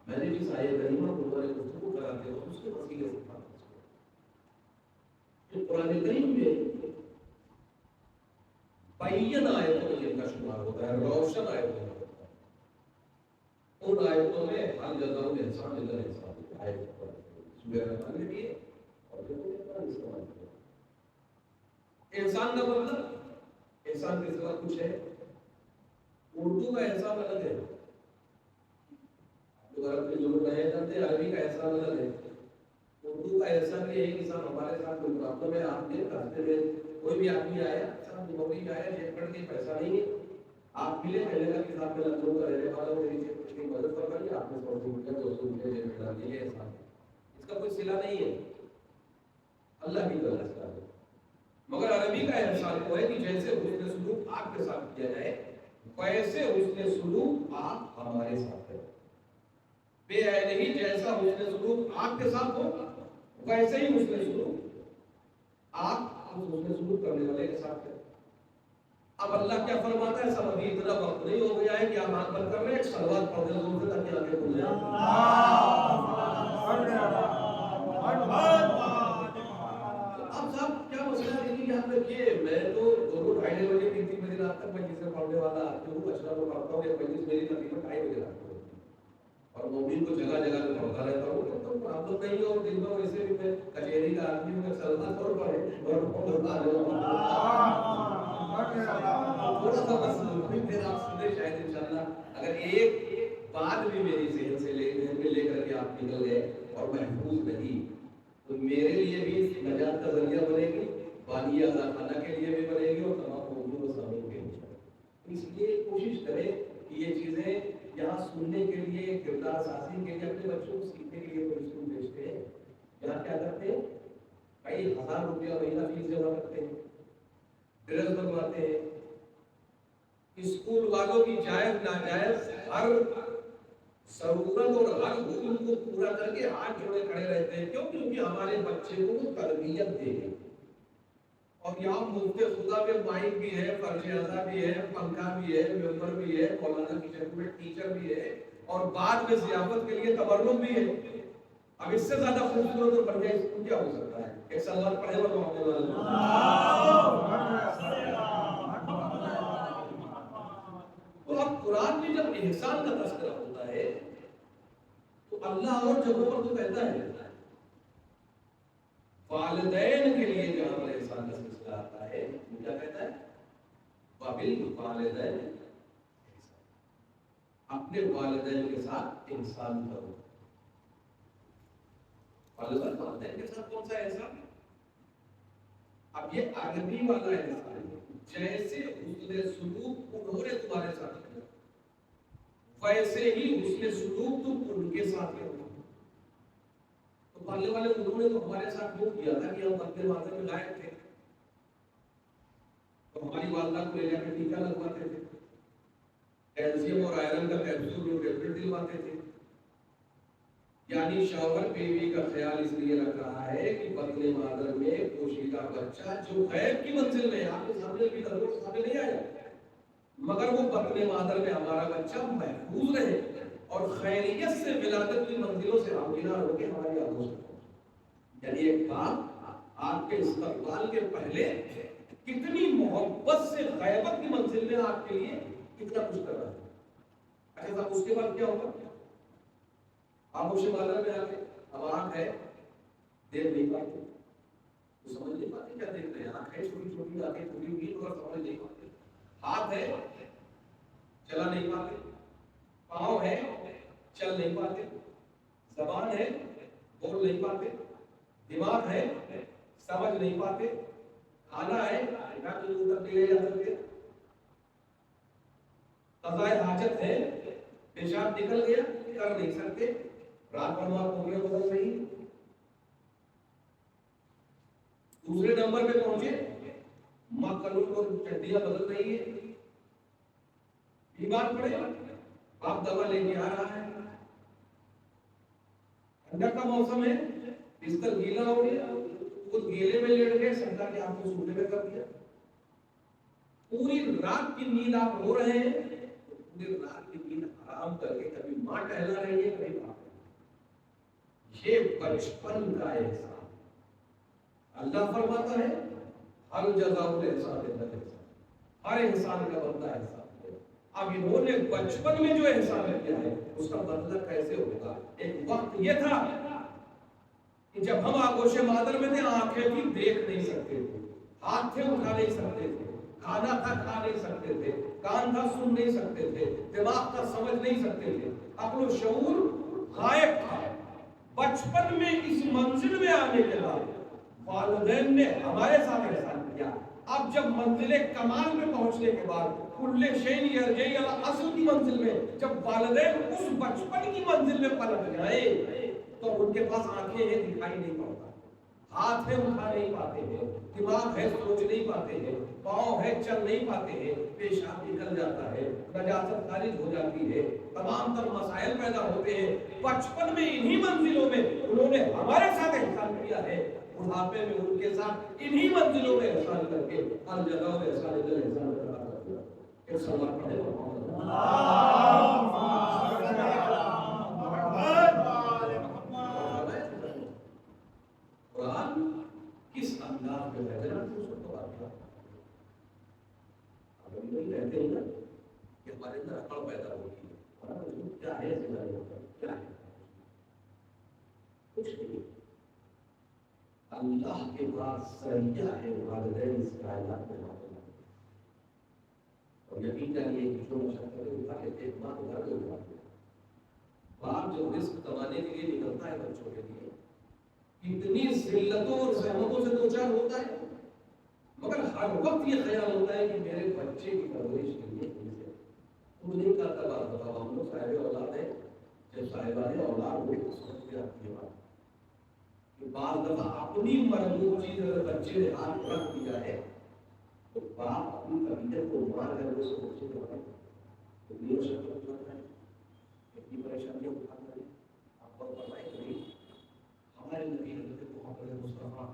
میں نے بھی سایہ کریمہ گردوارے گفتگو کراتے ہیں اس کے وسیلے سے قرآن کریم میں بین آیتوں میں جن کا شمار ہوتا ہے روشن آیتوں میں ہوتا ہے. ان آیتوں میں حل جزاء الاحسان الا الاحسان آیت سورہ رحمان میں بھی ہے اور استعمال کیا. احسان کا مطلب احسان کے سوا کچھ ہے. اردو کا احسان الگ ہے. عرب کے جو لوگ رہے جانتے ہیں عربی کا احسان الگ ہے. اردو کا احسان یہ ہے کہ صاحب ہمارے ساتھ کوئی پرابلم ہے آپ کے راستے میں کوئی بھی آدمی آیا صاحب نوکری میں آیا جیب کر کے پیسہ نہیں ہے آپ ملے کہنے کا کہ صاحب میں لکھنؤ کا رہنے والا ہوں میری جیب کچھ کی مدد فرمائیے آپ نے 100 روپئے 200 روپئے جیب میں ڈال دیے. احسان اس کا کوئی صلہ نہیں ہے اللہ کی طرف سے ہے. مگر عربی کا احسان وہ ہے کہ جیسے حسن سلوک آپ کے ساتھ کیا جائے ویسے حسن سلوک آپ ہمارے ساتھ کریں. بے عین ہی جیسا حسن سلوک آپ کے ساتھ ہو ویسے ہی حسن سلوک آپ حسن سلوک کرنے والے کے ساتھ کریں. اب اللہ کیا فرماتا ہے سب ابھی اتنا وقت نہیں ہو گیا ہے کہ آپ آنکھ بند کر رہے ہیں ایک سلوات پڑھ دیں زور سے تاکہ آنکھیں کھل جائیں. اب صاحب کیا مسئلہ ہے کہ آپ دیکھیے میں تو 2-2:30 بجے 3 بجے رات تک مجلس سے پڑھنے والا ہوں. اشرف کو پڑھتا ہوں یہ مجلس میری تقریباً 2:30 بجے رات کو اور مومن کو جگہ جگہ پہ پڑھتا رہتا ہوں. تو پرابلم نہیں ہو دن میں ویسے بھی میں کچہری کا آدمی میں سلمان طور پر ہے اور پڑھتا تھوڑا سا بس پھر آپ سنیں شاید انشاءاللہ اگر ایک بات بھی میری ذہن سے لے کر کے آپ نکل گئے اور محفوظ نہیں تو میرے لیے بھی نجات کا ذریعہ بنے گی بانی خانہ کے لیے بھی بنے گی اور تمام موضوع سامنے کے لیے. اس لیے کوشش کریں کہ یہ چیزیں یہاں سننے کے لیے کردار سازی کے لیے اپنے بچوں کو سیکھنے کے لیے کوئی اسکول بھیجتے ہیں. یہاں کیا کرتے ہیں کئی 1000 روپیہ مہینہ فیس جمع کرتے ہیں ڈریس بنواتے ہیں. اسکول والوں کی جائز ناجائز ہر ضرورت اور ہر حکم کو پورا کر کے ہاتھ جوڑے کھڑے رہتے ہیں. کیوں؟ کیونکہ ہمارے بچے کو تربیت دے گی. اور یہاں مفت خدا میں مائک بھی ہے فرش اعضا بھی ہے پنکھا بھی ہے ممبر بھی ہے مولانا کی شکل میں ٹیچر بھی ہے اور بعد میں ضیافت کے لیے تبرک بھی ہے. اب اس سے زیادہ خوبصورت اور بڑھیا اسکول کیا ہو سکتا ہے. ایک سلوات پڑھے اور محمد تو اب قرآن میں جب احسان کا تذکرہ ہوتا ہے تو اللہ اور جگہوں پر تو کہتا ہے والدین کے لیے جہاں پر احسان کا سلسلہ آتا ہے وہ کیا کہتا ہے وبالوالدین اپنے والدین کے ساتھ احسان کرو. والدین کے ساتھ کون سا احسان؟ اب یہ عربی والا احسان ہے. جیسے حسن سلوک انہوں نے تمہارے ساتھ کیا ویسے ہی حسن سلوک تم ان کے ساتھ کرو. تو پہلے والے انہوں نے تو ہمارے ساتھ وہ کیا تھا کہ ہم اپنے والدے میں غائب تھے تو ہماری والدہ کو لے جا کے ٹیکا لگواتے تھے کیلشیم اور آئرن کا کیپسول اور ٹیبلٹ دلواتے تھے. یعنی شوہر بیوی کا خیال اس لیے رکھ رہا ہے کہ بطن مادر میں پوشیدہ بچہ جو غیب کی منزل میں آپ کے سامنے بھی ضرور سامنے نہیں آیا مگر وہ بطن مادر میں ہمارا بچہ محفوظ رہے اور خیریت سے ولادت کی منزلوں سے ہمکنار ہو کے ہماری آگوش. یعنی ایک باپ آپ کے استقبال کے پہلے کتنی محبت سے غیبت کی منزل میں آپ کے لیے کتنا کچھ کر رہا ہے. اچھا صاحب اس کے بعد کیا ہوگا؟ آپ اسے بازار میں آ کے اب آنکھ ہے دیکھ نہیں پاتے تو سمجھ نہیں پاتے کیا دیکھ رہے ہیں. آنکھ ہے چھوٹی چھوٹی آنکھیں کھلی ہوئی مگر سمجھ نہیں پاتے. ہاتھ ہے چلا نہیں پاتے. پاؤں ہے چل نہیں پاتے. زبان ہے بول نہیں پاتے. دماغ ہے سمجھ نہیں پاتے. کھانا ہے نہ تو تک لے جا سکتے. قضائے حاجت ہے پیشاب نکل گیا کر نہیں سکتے. رات بھر ہو گیا بدل نہیں. دوسرے نمبر پہ پہنچے مکلوں اور چڈیاں بدل رہی ہے. بیمار پڑے آپ دوا لے کے آ رہا ہے. ٹھنڈک کا موسم ہے بستر گیلا ہو گیا خود گیلے میں لیٹ گئے سرکار کے آپ کو سونے میں کر دیا. پوری رات کی نیند آپ رو رہے ہیں. پوری رات کی نیند آرام کر کے کبھی ماں ٹہلا رہی ہے کبھی باپ. یہ بچپن کا احسان. اللہ فرماتا ہے ہر جزاء الاحسان الا الاحسان. ہر انسان کا بدلہ احسان ہے. اب انہوں نے بچپن میں جو احسان کیا ہے اس کا بدلہ کیسے ہوگا؟ ایک وقت یہ تھا کہ جب ہم آگوش مادر میں تھے آنکھیں بھی دیکھ نہیں سکتے تھے. ہاتھ تھے اٹھا نہیں سکتے تھے. کھانا تھا کھا نہیں سکتے تھے. کان تھا سن نہیں سکتے تھے. دماغ تھا سمجھ نہیں سکتے تھے. عقل و شعور غائب تھا. بچپن میں اس منزل میں آنے کے بعد والدین نے ہمارے ساتھ احسان کیا. اب جب منزل کمال میں پہنچنے کے بعد کل شیء یرجع الی اصل کی منزل میں جب والدین اس بچپن کی منزل میں پلٹ جائے تو ان کے پاس آنکھیں ہیں دکھائی نہیں پڑتا. ہاتھ ہے اٹھا نہیں پاتے ہیں. دماغ ہے سوچ نہیں پاتے ہیں. پاؤں ہے چل نہیں پاتے ہیں. پیشاب نکل جاتا ہے. نجاست خارج ہو جاتی ہے. تمام تر مسائل پیدا ہوتے ہیں. بچپن میں انہی منزلوں میں انہوں نے ہمارے ساتھ احسان کیا ہے. بڑھاپے میں ان کے ساتھ انہی منزلوں میں احسان کر کے ہر جگہ میں احسان کر احسان کرا دیا. ایک سوال پڑھے قرآن کس انداز میں ہے نا اس کو بات کیا. اب ہم نہیں کہتے ہیں نا کہ ہمارے اندر عقل پیدا ہوتی ہے. کیا ہے کیا ہے کچھ نہیں. اللہ کے بعد سریا ہے والدین اس کائنات میں اور یقین جانیے کہ جو مشقت اٹھا لیتے ماں ادھر ہو جاتے ہیں. باپ جو رزق کمانے کے لیے نکلتا ہے بچوں کے لیے کتنی ذلتوں اور زحمتوں سے دوچار ہوتا ہے مگر ہر وقت یہ خیال ہوتا ہے کہ میرے بچے کی پرورش کے لیے تم نہیں کرتا. بات بتاؤ ہم لوگ صاحب اولاد ہیں جب صاحبان اولاد ہوئی تو سمجھ کے آتی ہے بات کہ بعض دفعہ اپنی مرغوب چیز اگر بچے نے ہاتھ رکھ دیا ہے تو باپ اپنی طبیعت کو مار کر اس کو بچے کو تو یہ شکل اٹھاتا ہے اتنی پریشانیاں اٹھاتا ہے. آپ کو فرمائے کہ ہمارے نبی حضرت محمد مصطفیٰ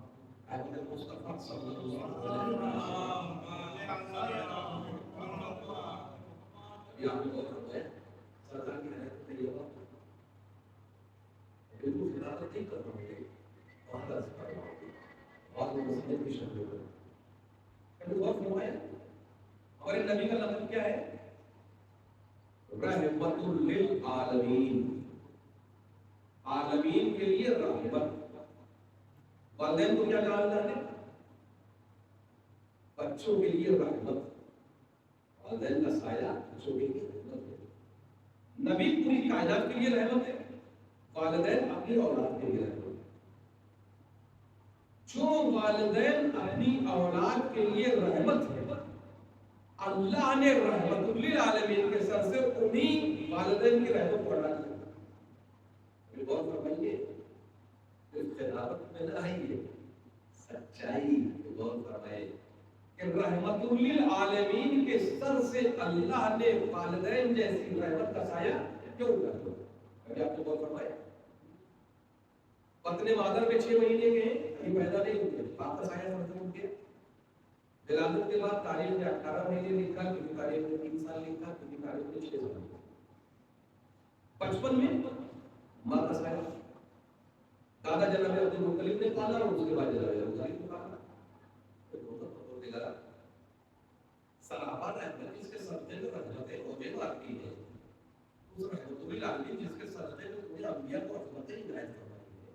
حضرت مصطفیٰ صلی اللہ علیہ وسلم یہ آپ کو فرمائے سرکار کی حیات میں یہ بات بالکل خلافت نہیں کر رہے ہیں وہاں کا ذکر اور مسلم کی شکل میں بہت فرمایا. ہمارے نبی کا لقب کیا ہے؟ رحمت للعالمین. عالمین کے لیے رحمت. والدین کو کیا کہا اللہ نے؟ بچوں کے لیے رحمت. والدین کا سایہ بچوں کے لیے رحمت ہے. نبی پوری کائنات کے لیے رحمت ہے. والدین اپنی اولاد کے لیے رحمت. جو والدین اپنی اولاد کے لیے رحمت ہے اللہ نے رحمت للعالمین کے سر سے انہی والدین کی رحمت پڑھا دی. یہ بہت فرمائیے اختلافت میں نہ آئیے سچائی بہت فرمائے کہ رحمت للعالمین کے سر سے اللہ نے والدین جیسی رحمت کا سایہ کیوں کر دیا. ابھی آپ کو بہت فرمائے بطن مادر میں 6 مہینے کے ابھی پیدا نہیں ہوتے باپ کا سایہ سر سے اٹھ گیا. ولادت کے بعد تاریخ میں 18 مہینے لکھا کسی تاریخ میں 3 سال لکھا کسی تاریخ میں 6 سال لکھا. بچپن میں ماں کا سایہ دادا جناب عبد المطلب نے پالا اور اس کے بعد جناب ابو طالب نے پالا. تو نگرا سراپا رحمت جس کے سجدے میں رحمتیں ہونے والی ہے، اس رحمت العالمین جس کے سجدے میں پورے انبیاء کو رحمتیں عنایت فرمائی ہے،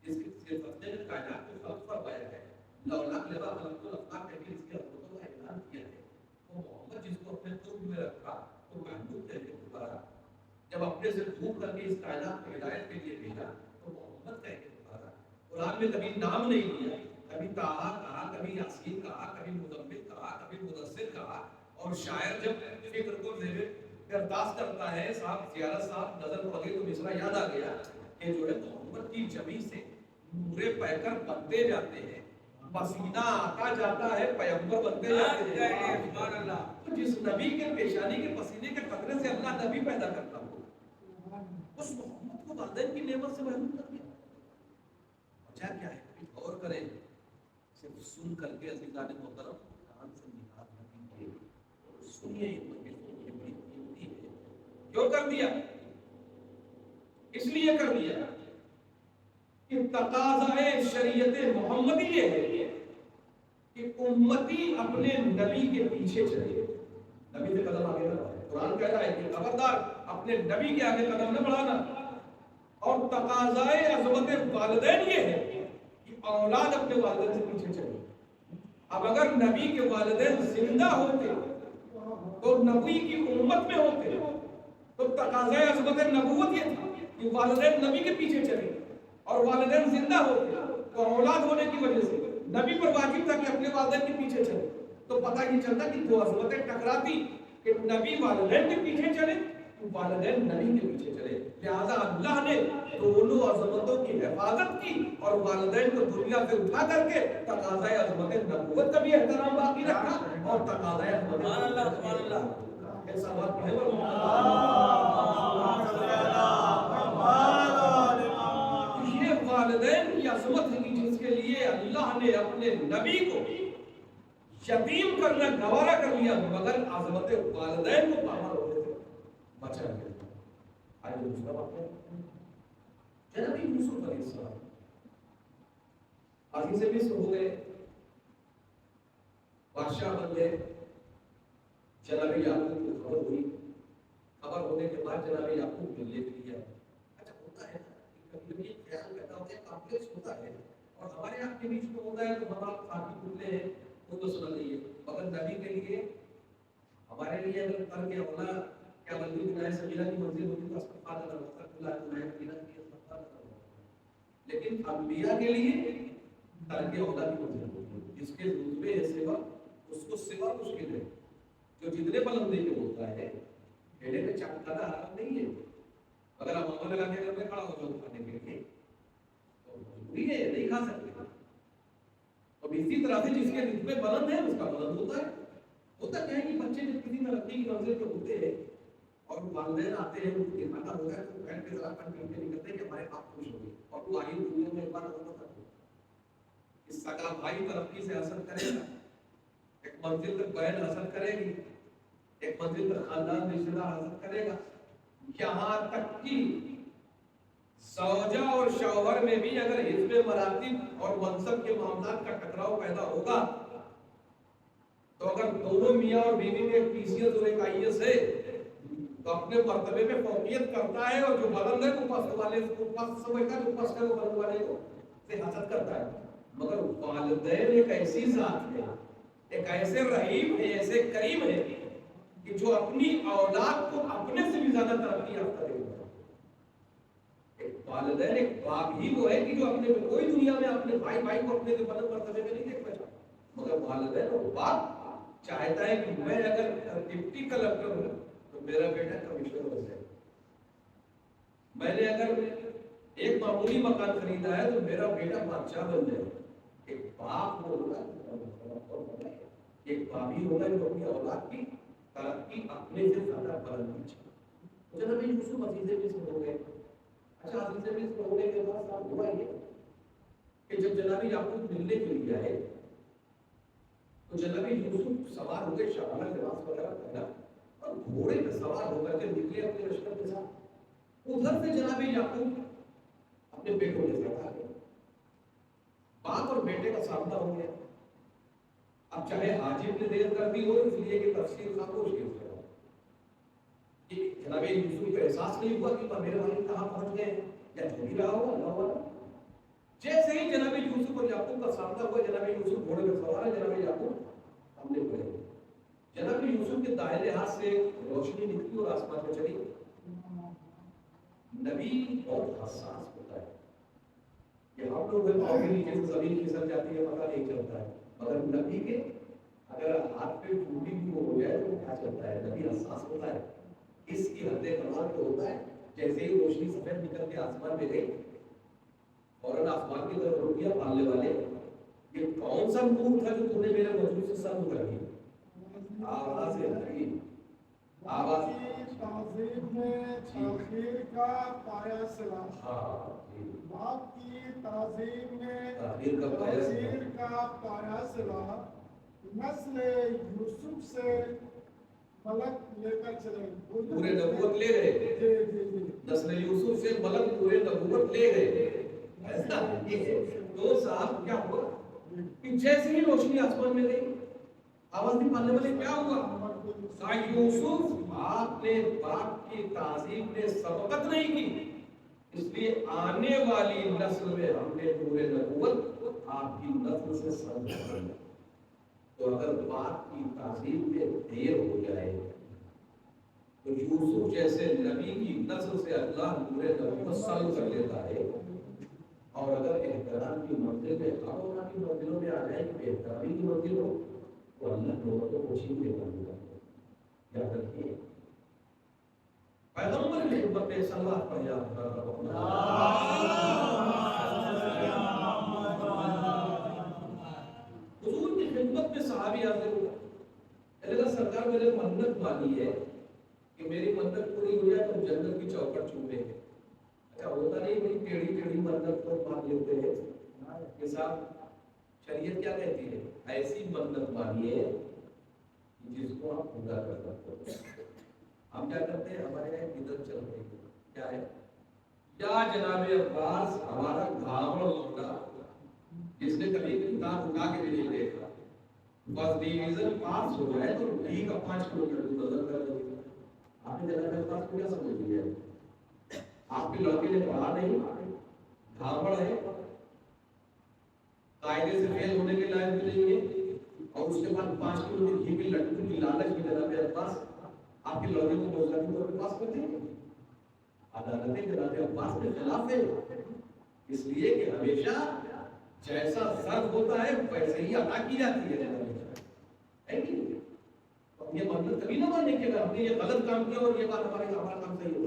جس کے سجدے میں کائنات کو خلق فرمایا ہے، لولا لبا خلق الافلاق کہہ کے اس کے رحمتوں کا اعلان کیا ہے. وہ محمد جس کو اپنے قرب میں رکھا تو محبوب کہہ کے پکارا. جب اپنے سے دور کر کے اس کائنات کو ہدایت کے لیے بھیجا تو محمد کہہ کے پکارا. قرآن میں کبھی نام نہیں لیا، کبھی طٰہٰ کہا، کبھی یاسین کہا، کبھی مزمل کہا، کبھی مدثر کہا. اور شاعر جب فکر کو ارداز کرتا ہے، صاحب زیارت صاحب نظر پڑے تو مصرع یاد آ گیا کہ جو ہے محمد کی جمی سے نورے پیکر بنتے جاتے ہیں، پسینہ آتا جاتا ہے، پیغمبر بنتے جاتے ہیں. تو جس نبی کے پیشانی کے پسینے کے قطرے سے اللہ نبی پیدا کرتا ہو، اس محمد کو والدین کی نعمت سے محروم کر دیا. وجہ کیا ہے؟ غور کریں. صرف سن کر کے عزیزان محترم کان سے نکال نہ دیجیے، سنیے. یہ بڑی قیمتی ہے. کیوں کر دیا؟ اس لیے کر دیا کہ تقاضائے شریعت محمدی یہ ہے کہ امتی اپنے نبی کے پیچھے چلے. نبی سے قدم آگے نہ بڑھائے. قرآن کہہ رہا ہے کہ خبردار اپنے نبی کے آگے قدم نہ بڑھانا. اور تقاضائے عظمت والدین یہ ہے کہ اولاد اپنے والدین سے پیچھے چلے. اب اگر نبی کے والدین زندہ ہوتے تو نبی کی امت میں ہوتے تو تقاضۂ عظمت نبوت یہ تھا کہ والدین نبی کے پیچھے چلے. اور والدین زندہ ہوتے تو اولاد ہونے کی وجہ سے نبی پر واجب تھا کہ اپنے والدین کے پیچھے چلے. تو پتہ یہ چلتا کہ دو عظمتیں ٹکراتی کہ نبی والدین کے پیچھے چلے، والدین نبی کے پیچھے چلے. لہذا اللہ نے دونوں عظمتوں کی حفاظت کی اور والدین کو دنیا سے اٹھا کر کے تقاضۂ عظمت نبوت کا بھی احترام باقی رکھا اور تقاضۂ عظمت یہ والدین کی عظمت ہے جس کے لیے اللہ نے اپنے نبی کو یتیم کرنا گوارا کر لیا، مگر عظمت والدین کو پامال ہوتے تھے بچا گیا. آئے دوسرا بات ہے جناب یوسف علیہ السلام عزیز مصر ہو گئے، بادشاہ بن گئے. جناب یعقوب کو خبر ہوئی. خبر ہونے کے بعد جناب یعقوب ملنے کے لیے اچھا ہوتا ہے کبھی خیال پیدا ہوتا ہے، کمپلیکس ہوتا ہے اور ہمارے آپ کے بیچ میں ہوتا ہے تو ہم آپ ساتھی بولتے ہیں وہ تو سنا لیے. مگر نبی کے لیے ہمارے لیے اگر کر کے ہونا کیا بلکہ بنائے سبیلہ کی منزل ہوتی تو استغفار کرنا ہوتا اللہ بنائے سبیلہ کی استغفار کرنا ہوتا. لیکن انبیاء کے لیے ترک اولا کی منزل ہوتی جس کے رتبے ہے سوا اس کو سوا مشکل ہے. جو جتنے بلندے کے ہوتا ہے ڈھیڑے میں چمکانا حرام نہیں ہے. اگر ہم امام لگا کے گھر میں کھڑا ہو جاؤ کھانے کے لیے تو مجبوری ہے نہیں کھا سکتے. اور اسی طرح سے جس کے رتبے بلند ہے اس کا بلند ہوتا ہے. ہوتا کیا ہے کہ بچے جب کسی ترقی کی منزل پہ ہوتے ہیں اور والدین آتے ہیں ان کے کھانا ہوتا ہے تو بیٹھ کے ذرا کھان کے نکلتے ہیں کہ ہمارے باپ خوش ہو گئے. اور وہ آئی دنیا میں ایک بار ہوتا تھا اس سگا بھائی ترقی سے حاصل کرے گا، ایک منزل تک بہن حاصل کرے گی، ایک منزل تک خاندان رشتہ دار حاصل کرے گا. یہاں تک کہ زوجہ اور شوہر میں بھی اگر حزب مراتب اور منصب کے معاملات کا ٹکراؤ پیدا ہوگا تو اگر دونوں میاں اور بیوی میں ایک پی سی ایس اور ایک آئی ایس ہے تو اپنے مرتبے میں فوقیت کرتا ہے اور جو بلند ہے وہ پست والے کو پست سمجھتا ہے، جو پست ہے وہ بلند والے کو سے حسد کرتا ہے. مگر والدین ایک ایسی ذات ہے، ایک ایسے رحیم ہے، ایسے کریم ہے کہ جو اپنی اولاد کو اپنے سے بھی زیادہ ترقی یافتہ دے گا. ایک والدین ایک باپ ہی وہ ہے کہ جو اپنے کوئی دنیا میں اپنے بھائی کو اپنے سے بلند مرتبے میں نہیں دیکھنا چاہتا. مگر والدین اور باپ چاہتا ہے کہ میں اگر ڈپٹی کلکٹر ہوں تو میرا بیٹا کمشنر ہو جائے. میں نے اگر ایک معمولی مکان خریدا ہے تو میرا بیٹا بادشاہ بن جائے. ایک باپ وہ ہوگا، ایک باپ ہی ہوگا جو اپنی اولاد کی ترقی اپنے سے زیادہ بلند چاہے. جناب یوسف عزیز مصر ہو گئے. اچھا عزیز مصر ہونے کے بعد صاحب ہوا یہ کہ جب جناب یعقوب ملنے کے لیے آئے تو جناب یوسف سوار ہو گئے، شاہانہ لباس وغیرہ پہنا اور گھوڑے پہ سوار ہو کر کے نکلے اپنے لشکر کے ساتھ. ادھر سے جناب یعقوب اپنے بیٹوں کے ساتھ آ گئے. بیٹے کا سامنا ہو گیا. اب چاہے حاجب نے دیر کر دی ہو اس لیے کہ تفسیر خاموش کیا کہ جناب یوسف کو احساس نہیں ہوا کہ میرے والد کہاں پہنچ گئے یا جھولی رہا ہوا اللہ والا. جیسے ہی جناب یوسف اور یعقوب کا سامنا ہوا, جناب یوسف گھوڑے میں سوار ہے, جناب یعقوب ہم نے پڑے. جناب یوسف کے دائرے ہاتھ سے روشنی نکلی اور آسمان میں چلی. نبی بہت حساس ہوتا ہے کہ ہم لوگ نیچے سے زمین کھسک جاتی ہے پتہ نہیں چلتا ہے, مگر نبی کے اگر ہاتھ پہ ٹوٹی بھی ہو جائے تو کیا چلتا ہے, نبی حساس ہوتا ہے. اس کی حد کمال تو ہوتا ہے جیسے ہی روشنی سفید نکل کے آسمان میں گئی فوراً آسمان کی طرف رک گیا پالنے والے, یہ کون سا نور تھا جو تم نے میرے وجود سے سر کر دی. آواز ہے آواز تعظیم میں تاخیر کا پایا سلام. باپ کی تعظیم میں تاخیر کا پایا سلام. نسل یوسف سے ملک لے کر چلے, پورے نبوت لے گئے. نسل یوسف سے ملک پورے نبوت لے گئے. ایسا تو صاحب کیا ہوا کہ جیسے ہی روشنی آسمان میں گئی آواز نہیں پانے والے کیا ہوا, یوسف آپ نے باپ کی تعظیم نے سبقت نہیں کی, اس لیے آنے والی نسل میں ہم نے پورے نبوت آپ کی نسل سے سمجھ لیا. تو اگر باپ کی تعظیم میں دیر ہو جائے تو یوسف جیسے نبی کی نسل سے اللہ پورے نبوت سلب کر لیتا ہے. اور اگر احترام کی منزل میں خاموشی کی منزلوں میں آ جائے کہ احترامی کی منزل ہو تو اللہ نعمتوں کو چھین لیتا ہے. یاد رکھیے پیغمبر کی خدمت میں صلوات پڑھیں حضور کی خدمت میں صحابی حاضر ہوا. اللہ سرکار میرے منت مانی ہے کہ میری منت پوری ہو جائے تو جنت کی چوکھٹ چومیں گے. اچھا ہوتا نہیں بڑی ٹیڑھی ٹیڑھی منت کو مان لیتے ہیں کہ صاحب شریعت کیا کہتی ہے, ایسی منت مانی ہے جس کو آپ پورا کر سکتے ہیں. ہم کیا کرتے ہیں, ہمارے یہاں بدعت چل رہی ہے کیا ہے, یا جناب عباس ہمارا گھاوڑ لوٹا جس نے کبھی کتاب اٹھا کے بھی نہیں دیکھا, بس ڈویژن پاس ہو جائے تو ڈی کا 5 کلومیٹر نظر کر دیں. آپ نے جناب عباس کو کیا سمجھ لیا ہے, آپ کے لڑکے نے پڑھا نہیں, گھاوڑ ہے, قاعدے سے فیل ہونے کے لائق بھی نہیں ہے, اور اس کے بعد 5 کلو گھی کی لڈو کی لالچ میں جناب عباس آپ کے لڑکے کو موزہ کی طور پہ پاس کر دیں. عدالتیں جناب عباس کے خلاف ہے, اس لیے کہ ہمیشہ جیسا ظرف ہوتا ہے ویسے ہی عطا کی جاتی ہے جناب ہے کہ تو یہ مطلب کبھی نہ ماننے کہ ہم نے یہ غلط کام کیا اور یہ بات ہمارا کام صحیح ہو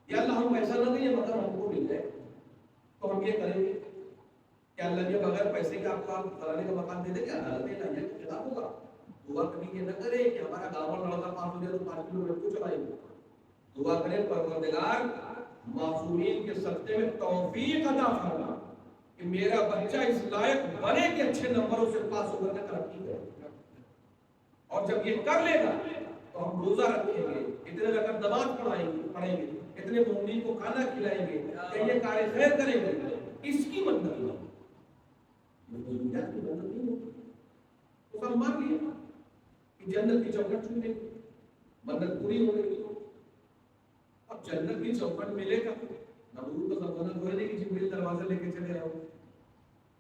یا اللہ ہم ایسا نہ دیں مگر ہم کو مل جائے تو ہم یہ کریں گے کہ اللہ کے بغیر پیسے کے آپ کو آپ فلانے کا مکان دے دیں کہ عدالتیں الہیہ کے خلاف ہوگا. دعا کبھی یہ نہ کرے کہ ہمارا گاؤں لڑکا پاس ہو جائے تو 5 کلومیٹر کو چلائیں گے. دعا کریں پروردگار معصومین کے صدقے میں توفیق عطا فرما کہ میرا بچہ اس لائق بنے کہ اچھے نمبروں سے پاس ہو کر ترقی کرے. اور جب یہ کر لے گا تو ہم روزہ رکھیں گے, اتنے رقم نماز پڑھیں گے, اتنے مومنین کو کھانا کھلائیں گے, یہ کار خیر کریں گے. اس کی منت نہیں دنیا کی منت نہیں ہوتی. تو ہم مان لیے کہ جنت کی چوکھٹ چھو گئی, منت پوری ہو گئی. اب جنت کی چوکھٹ ملے گا, نمرود کا زمانہ تو ہے نہیں کہ جبریل دروازہ لے کے چلے آؤ.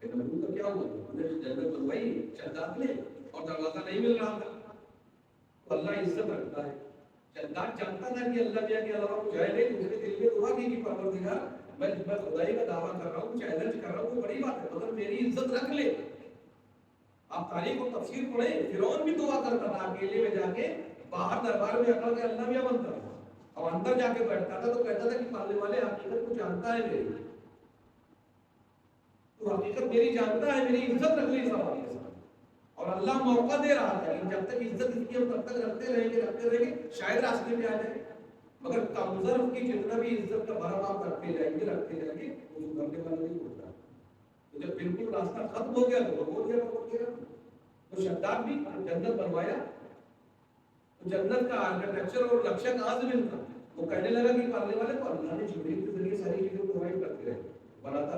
نمرود کا کیا ہوا, جنت بنوائی چندات نے اور دروازہ نہیں مل رہا تھا. تو اللہ عزت رکھتا ہے. جنات جانتا تھا کہ اللہ کے علاوہ کچھ ہے نہیں, اس نے دل میں دعا کی کہ پروردگار میں خدائی کا دعویٰ کر رہا ہوں, چیلنج کر رہا ہوں, وہ بڑی بات ہے مگر میری عزت رکھ لے. آپ تاریخ و تفسیر پڑھیں, فرعون بھی دعا کرتا تھا اکیلے میں جا کے باہر دربار میں اکڑ کے اللہ بھی بنتا تھا, اور اندر جا کے بیٹھتا تھا تو کہتا تھا کہ پالنے والے حقیقت کو جانتا ہے میری, تو حقیقت میری جانتا ہے, میری عزت رکھ لی سوال کے ساتھ. اور اللہ موقع دے رہا تھا کہ جب تک عزت اس کی ہم تب تک رکھتے رہیں گے شاید راستے میں آ جائے. مگر کمزرف کی جتنا بھی عزت کا بھرم آپ رکھتے جائیں گے وہ کرنے والا نہیں ہوتا. تو جب بالکل راستہ ختم ہو گیا تو وہ گیا. تو شداد بھی جنت بنوایا, تو جنت کا آرکیٹیکچر اور نقشہ کہاں سے ملتا, وہ کہنے لگا کہ پالنے والے کو اللہ نے جبریل کے ذریعے ساری چیزیں پرووائڈ کرتے رہے, بناتا.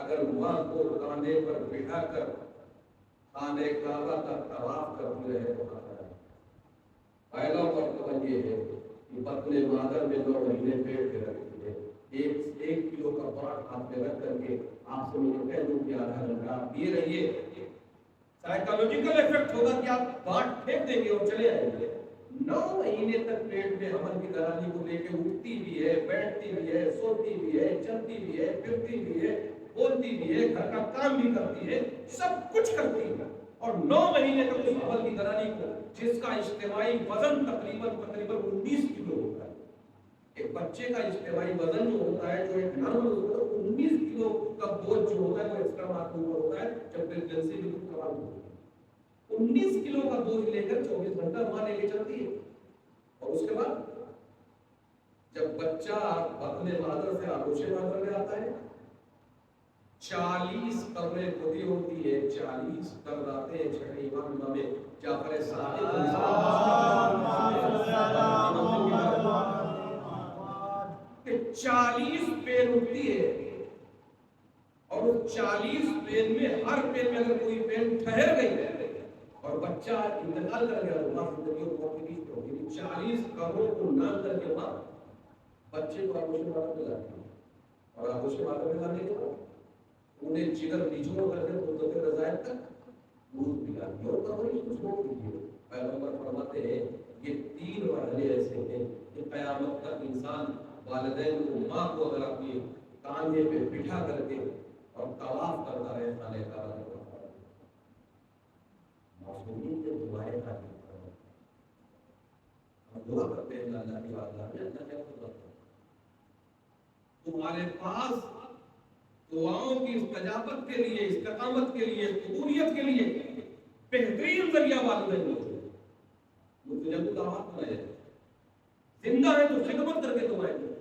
اگر ماں کو کاندھے پر بٹھا کر خانہ کعبہ کا طواف کرتی رہے تو پہلا مرتبہ یہ ہے کہ بطن مادر میں 9 مہینے پیٹ کے رکھتی ہے، 1 کلو کا باٹ ہاتھ میں رکھ کر کے آپ سے مجھے کہہ دوں کہ آدھا گھنٹہ آپ دیے رہیے، سائیکالوجیکل ایفیکٹ ہوگا کہ آپ باٹ پھینک دیں گے اور چلے آئیں گے۔ 9 مہینے تک پیٹ میں حمل کی درانی کو لے کے اٹھتی بھی ہے، بیٹھتی بھی ہے، سوتی بھی ہے، چلتی بھی ہے، پھرتی بھی ہے، بولتی بھی ہے، گھر کا کام بھی کرتی ہے، سب کچھ کرتی ہے، اور 9 مہینے تک اس حمل کی درانی کو، جس کا اجتماعی وزن تقریباً 19 کلو ہوتا ہے، ایک بچے کا اجتماعی وزن جو ہوتا ہے، جو ایک نارمل ہوتا ہے، 19 کلو کا بوجھ جو ہوتا ہے وہ ایکسٹرا مارک ہوتا ہے جب پریگنسی بھی خراب ہوتی ہے۔ 19 کلو کا بوجھ لے کر 24 گھنٹہ ماں لے کے چلتی ہے، اور اس کے بعد جب بچہ بطن مادر سے آغوش مادر میں آتا ہے 40 قبریں کھودی ہوتی ہے، 40 قبر آتے ہیں چھٹے امام جعفر صادق 40 پین اٹھتی ہے، اور اس 40 پین میں ہر پین میں اگر کوئی پین ٹھہر گئی ہے اور بچہ انتقال کر گیا تو ماں زندگی اور موت کے بیچ میں ہوگی۔ 40 قبروں کو نام کر کے ماں بچے کو آغوش مادر میں لاتی ہے، اور آغوش مادر میں لانے کے بعد انہیں جگر نچوڑ کر کے مدت رضائع تک دودھ پلاتی ہے، اور قبر کچھ ہو گئی ہے۔ پیغمبر فرماتے ہیں یہ 3 مرحلے ایسے ہیں کہ قیامت تک انسان والدین کو، ماں کو اگر اپنی کاندھے پہ بٹھا کر کے اور طواف کرتا رہے خانہ کعبہ کا، معصومین کے دعائیں کرتے ہیں، ہم دعا کرتے ہیں اللہ کی بارگاہ میں، اللہ کیا کرتا ہے تمہارے پاس دعاؤں کی استجابت کے لیے، استقامت کے لیے، قبولیت کے لیے بہترین ذریعہ والدین ہوتے ہیں۔ مجھے جب دعوات بنائے زندہ ہے تو خدمت کر کے دعائیں دو،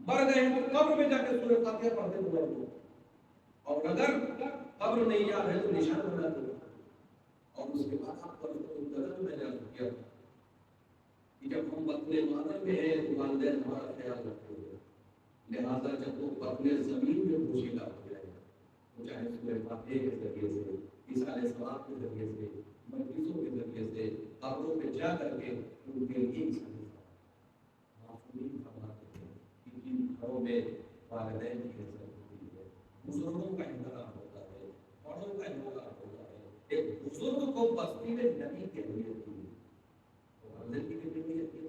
مر گئے ہیں تو قبر میں جا کے سورہ فاتحہ پڑھتے دعائیں دو، اور اگر قبر نہیں یاد ہے تو نشان بنا دو، اور اس کے بعد آپ پر منتظر میں نے کیا کہ جب ہم بطن مادر میں ہیں تو والدین ہمارا خیال رکھتے ہیں، لہٰذا جب وہ بطن زمین میں پوشیدہ ہو جائے تو چاہے سورہ فاتحہ کے ذریعے سے، ایصال ثواب کے ذریعے سے، مجلسوں کے ذریعے سے، قبروں پہ جا کر کے ان کے لیے ایصال معصومین فرماتے ہیں کہ جن گھروں میں والدین کی عزت ہوتی ہے، بزرگوں کا احترام ہوتا ہے، بڑوں کا احترام ہوتا ہے، ایک بزرگ کو بستی میں نبی کے لیے ہوتی ہے، تو والدین کی کتنی نیت کی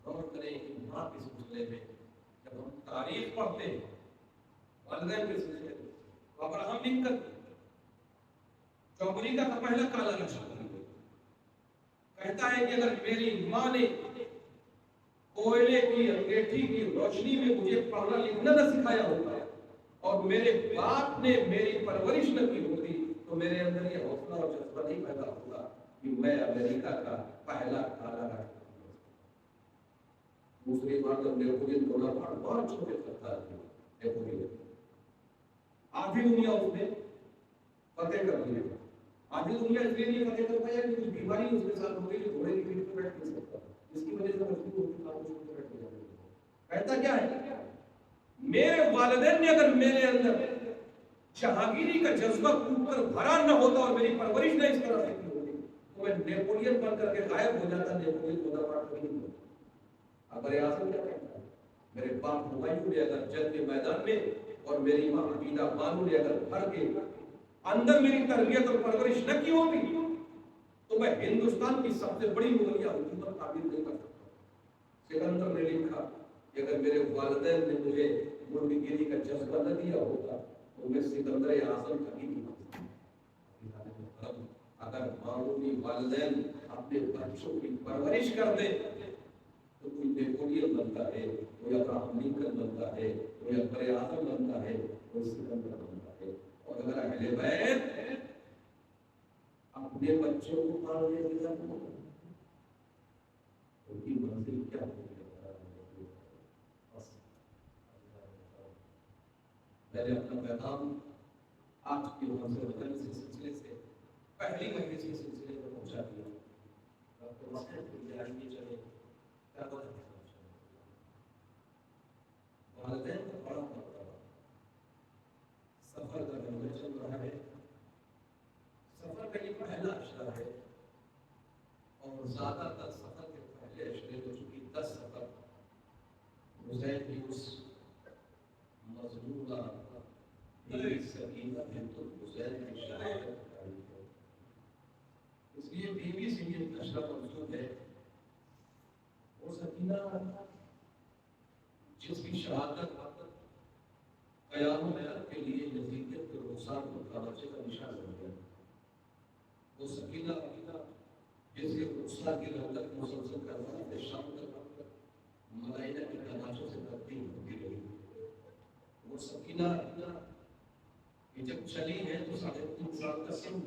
غور کریں کہ ماں کے سلسلے میں جب ہم تاریخ پڑھتے ہیں والدین کے سلسلے میں، تو ابراہم لنکن جو امریکہ کا پہلا کالا نقشہ کہتا ہے کہ اگر میری ماں نے کوئلے کی انگیٹھی کی روشنی میں مجھے پڑھنا لکھنا نہ سکھایا ہوتا اور میرے باپ نے میری پرورش نہ کی ہوتی تو میرے اندر یہ حوصلہ اور جذبہ نہیں پیدا ہوتا کہ میں امریکہ کا پہلا کالا نقشہ۔ دوسری بات نیپولین بوناپارٹ بہت چھوٹے سرکار تھے، نیپولین آدھی دنیا اس نے فتح کر لی، آدھی دنیا اس لیے نہیں فتح کر پایا کہ کچھ بیماری اس کے ساتھ ہو گئی جو گھوڑے کی پیٹھ پہ بیٹھ نہیں سکتا، جس کی وجہ سے مجبور ہو کے خاموش ہو کے بیٹھ گیا۔ کہتا کیا ہے میرے والدین نے اگر میرے اندر جہانگیری کا جذبہ کھود کر بھرا نہ ہوتا اور میری پرورش نہ اس طرح سے کی ہوتی تو میں نیپولین بن کر کے غائب ہو جاتا، نیپولین بوناپارٹ کبھی نہیں ہوتا۔ ابر اعظم کیا کہتا ہے میرے باپ ہمایوں نے اگر جنگ کے میدان میں اور میری ماں حمیدہ بانو نے اگر گھر کے اندر میری تربیت اور پرورش نہ کی ہوتی تو میں ہندوستان کی سب سے بڑی مغلیہ حکومت تعمیر نہیں کر سکتا۔ سکندر نے لکھا کہ اگر میرے والدین نے مجھے ملک گیری کا جذبہ نہ دیا ہوتا تو میں سکندر اعظم کبھی نہیں بن سکتا۔ اگر معمولی والدین اپنے بچوں کی پرورش کر دیں تو کوئی نیپولین بنتا ہے، کوئی ابراہم لنکن بنتا ہے، کوئی اکبر اعظم بنتا ہے، کوئی سکندر بنتا ہے۔ اور اگر اہل بیت اپنے بچوں کو پالنے کی ضرورت ہو ان کی منزل کیا ہوگی؟ میں نے اپنا پیغام آج کی منزل بدلنے سے سلسلے سے پہلی مجلس کے سلسلے میں پہنچا دیا۔ ڈاکٹر مسعود آئیے چلے کیا بات ہے کہ اس مظلومہ بیوی سکینہ بنت الحسین کی شہادت کرائی ہے. اس لیے بیوی سے یہ نشرہ منسوب ہے. وہ سکینہ جس کی شہادت قیام الحق کے لیے یزیدیت کے رخسار کو توجہ کا نشان بن گیا. وہ سکینہ جس کے رخسار کی رنگت مسلسل کروانے سے شام تک ملائنہ کی تماشوں سے تبدیل ہوتی رہی. وہ سکینہ کہ جب چلی ہے تو 3.5 سال کا سن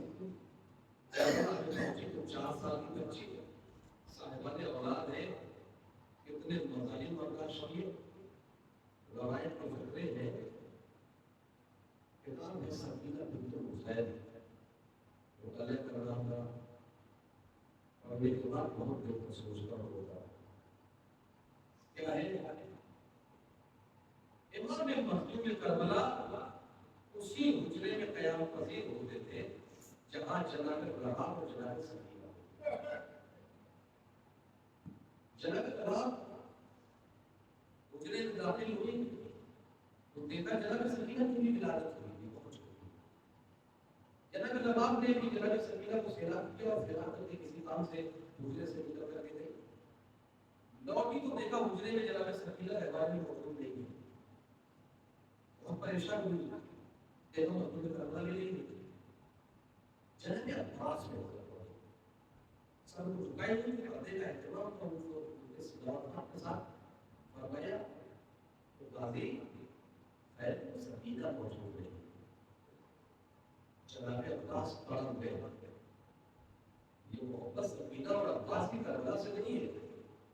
پہنچی تو 4 سال کی بچی ہے. صاحبان اولاد ہے. کتنے مظالم برداشت کیے. روایت کے فقرے ہیں. کتاب ہے سکینہ بنت الحسین مطالعہ کر رہا تھا اور میری بات بہت دیر تک سوچتا ہوتا. کیا ہے امام مخدوم کربلا اسی حجرے میں قیام پذیر ہوتے تھے جہاں جناب رحاب اور جناب سکینہ. جناب رحاب حجرے میں داخل ہوئی تو دیکھا جناب سکینہ کی بھی ولادت ہوئی تھی بہت چھوٹی. جناب رحاب نے بھی جناب سکینہ کو سیراب کیا اور سیراب کر کے کسی کام سے حجرے سے نکل کر کے گئی. لوٹی تو دیکھا حجرے میں جناب سکینہ رہبان میں موجود نہیں ہے. بہت پریشان ہوئی. دیکھا مخدوم کربلا بھی نہیں ہے. جناب عباس میں سب کو جھکائے ہوئی پردے کا اہتمام اور ان کو اس دور کے ساتھ فرمایا تو غازی خیر سکینہ موجود ہے. جناب عباس پڑھن گئے. یہ محبت سکینہ اور عباس کی کربلا سے نہیں ہے.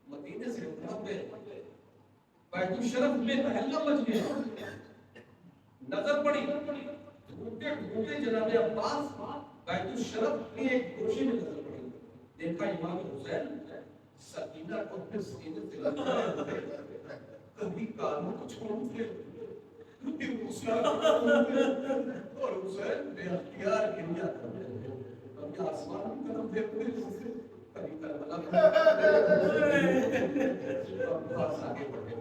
مدینے سے اٹھا گئے. بیت الشرف میں تہلم مچ گیا. نظر پڑی ڈھونڈتے ڈھونڈتے جناب عباس بیت الشرف کے ایک گوشے میں نظر پڑی. دیکھا امام حسین سکینہ کو اپنے سینے سے لگائے ہوئے کبھی کانوں کو چھوڑتے کبھی مسکرا اور حسین بے اختیار گریا کرتے ہیں. کبھی آسمان کی طرف دیکھتے ہیں کبھی کربلا عباس آگے بڑھے.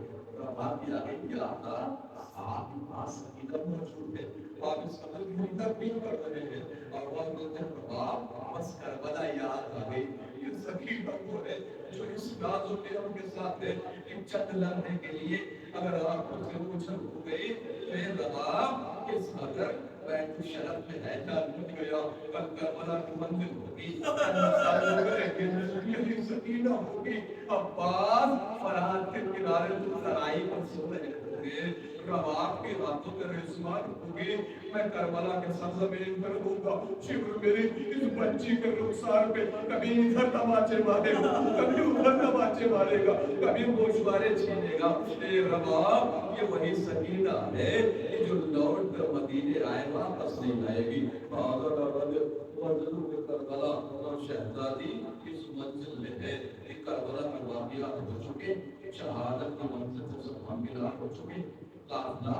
بات یہ آگے کیا آتا آپ کے پاس سکینہ موجود ہے. آپ اس قدر کی تکبیر کر رہے ہیں اور وہ کہتے ہیں باپ بس کربلا یاد آ گئی. یہ سکینہ وہ ہے جو اس ناز و نعمت کے ساتھ ہے. ایک چند لمحے کے لیے اگر آپ سے اوجھل ہو گئی تو یہ رباب اس قدر بیت الشرف میں ہے جان بن گیا. کل کربلا کی منزل ہوگی یہ سکینہ ہوگی. عباس فرات کے کنارے سرائی پر سو رہے ہوں گے. رباب کی راتوں میں رسمان ہوگی. میں کربلا کے سرزمین پر ہوں گا. شکر میری اس بچی کے رخسار پہ کبھی ادھر تماچے مارے گا کبھی ادھر تماچے مارے گا کبھی گوشوارے چھینے گا. اے رباب یہ وہی سکینہ ہے جو لوٹ کر مدینے آئے واپس نہیں آئے گی. کربلا اور شہزادی اس منزل میں ہے. کربلا میں واقعات ہو چکے. شہادت کی منزل سے سب ہمگیر ہو چکے. قافلہ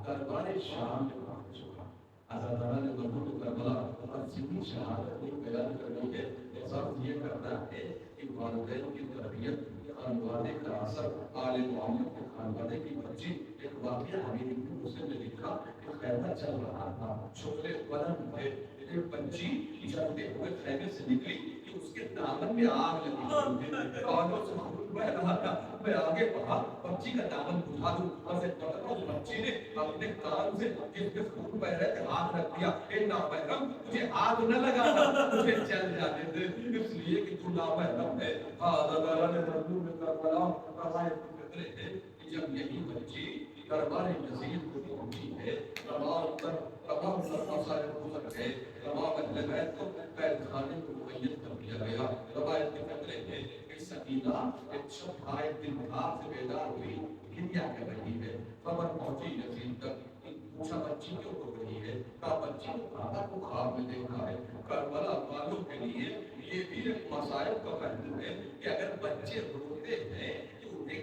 دربار شام میں پہنچ چکا. اللہ تعالیٰ نے دونوں کربلا اور سندھی شہادت کو بیان کرنی ہے. سب یہ کرنا ہے کہ والدین کی تربیت خانوانے کا اثر آل محمد کے خانوانے کی بچی. ایک واقعہ ہمیں مسلم نے لکھا کہ خیمہ چل رہا تھا. چھوٹے بلند تھے. ایک بچی چلتے ہوئے خیمے سے نکلی کہ اس کے دامن میں آگ لگی ہوئی. کانوں سے خون بہ رہا تھا. میں آگے بڑھا بچی کا دامن بجھا دوں اور اس بچی نے اپنے کان سے جس کے خون بہ رہے تھے ہاتھ رکھ دیا. اے نامحرم مجھے آگ نہ لگانا مجھے چل جانے دے اس لیے کہ تو نامحرم ہے. اللہ نے مظلوم کربلا روایت میں فکرے ہیں کہ جب یہی بچی دربار یزید کو پہنچی ہے تمام مسائل گزر گئے. تمام اہل بیت کو قید خانے کو مقید کر دیا گیا. روایت کے فکرے ہیں کہ سکینہ ایک شب آئے دن خواب سے بیدار ہوئی. کیا کر رہی ہے. خبر پہنچی یزید تک. پوچھا بچی کیوں رو رہی ہے. کہا بچی نے بابا کو خواب میں دیکھا ہے. کربلا والوں کے لیے یہ بھی ایک مصائب کا پہلو ہے کہ اگر بچے روتے ہیں تو انہیں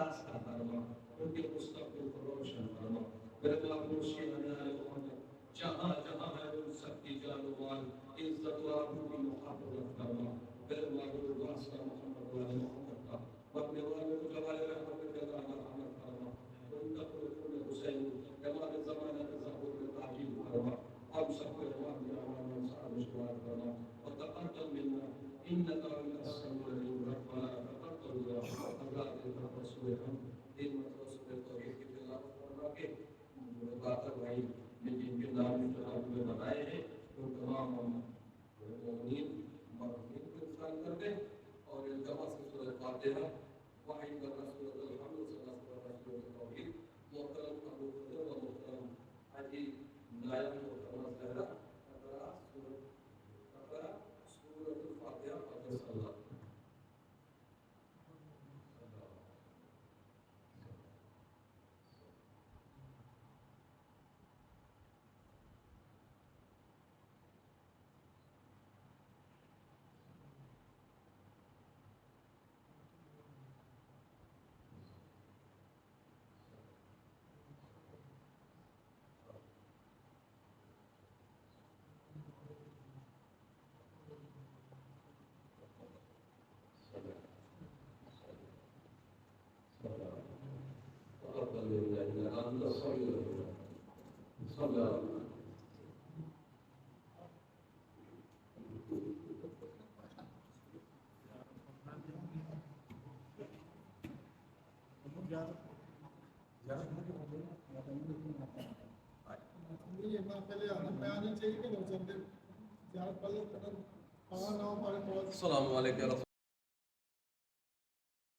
خلاص فرما ان کے مستقبل کو روشن فرما میرے محبوب شیخ جہاں جہاں ہے ان سب کی جان و مال عزت و آبرو کی محافظت فرما میرے محبوب واسطہ محمد و آل محمد کا اپنے والے کو جوال رحمت کے اللہ مرحمت فرما ان کا قرآن حسین جمال زمانہ کے ظہور میں تعجیل فرما ہم سب کو احوال میں احوال میں صاحب اشتوار فرما وتقبل منا انك انت السميع العليم ربنا تقبل يا حضرات رسول ہم دین مدرسے توحید کی تلاوت فرما کے باقر بھائی نے جن کے نام میں بتائے ہیں ان تمام مومنین مرحومین کو انسان کر دیں اور التما سے سورۃ فاتحہ واحد رسول الحمد صلی اللہ علیہ وسلم توحید محترم ابو فضل و محترم حاجی نائب محترم زہرا اقرا سورۃ الفاتحہ فاتحہ صلی اللہ یہ محفل عالم میں آنی چاہیے کہ نوزندے زیادہ پلے کرن آنا ہمارے بہت السلام علیکم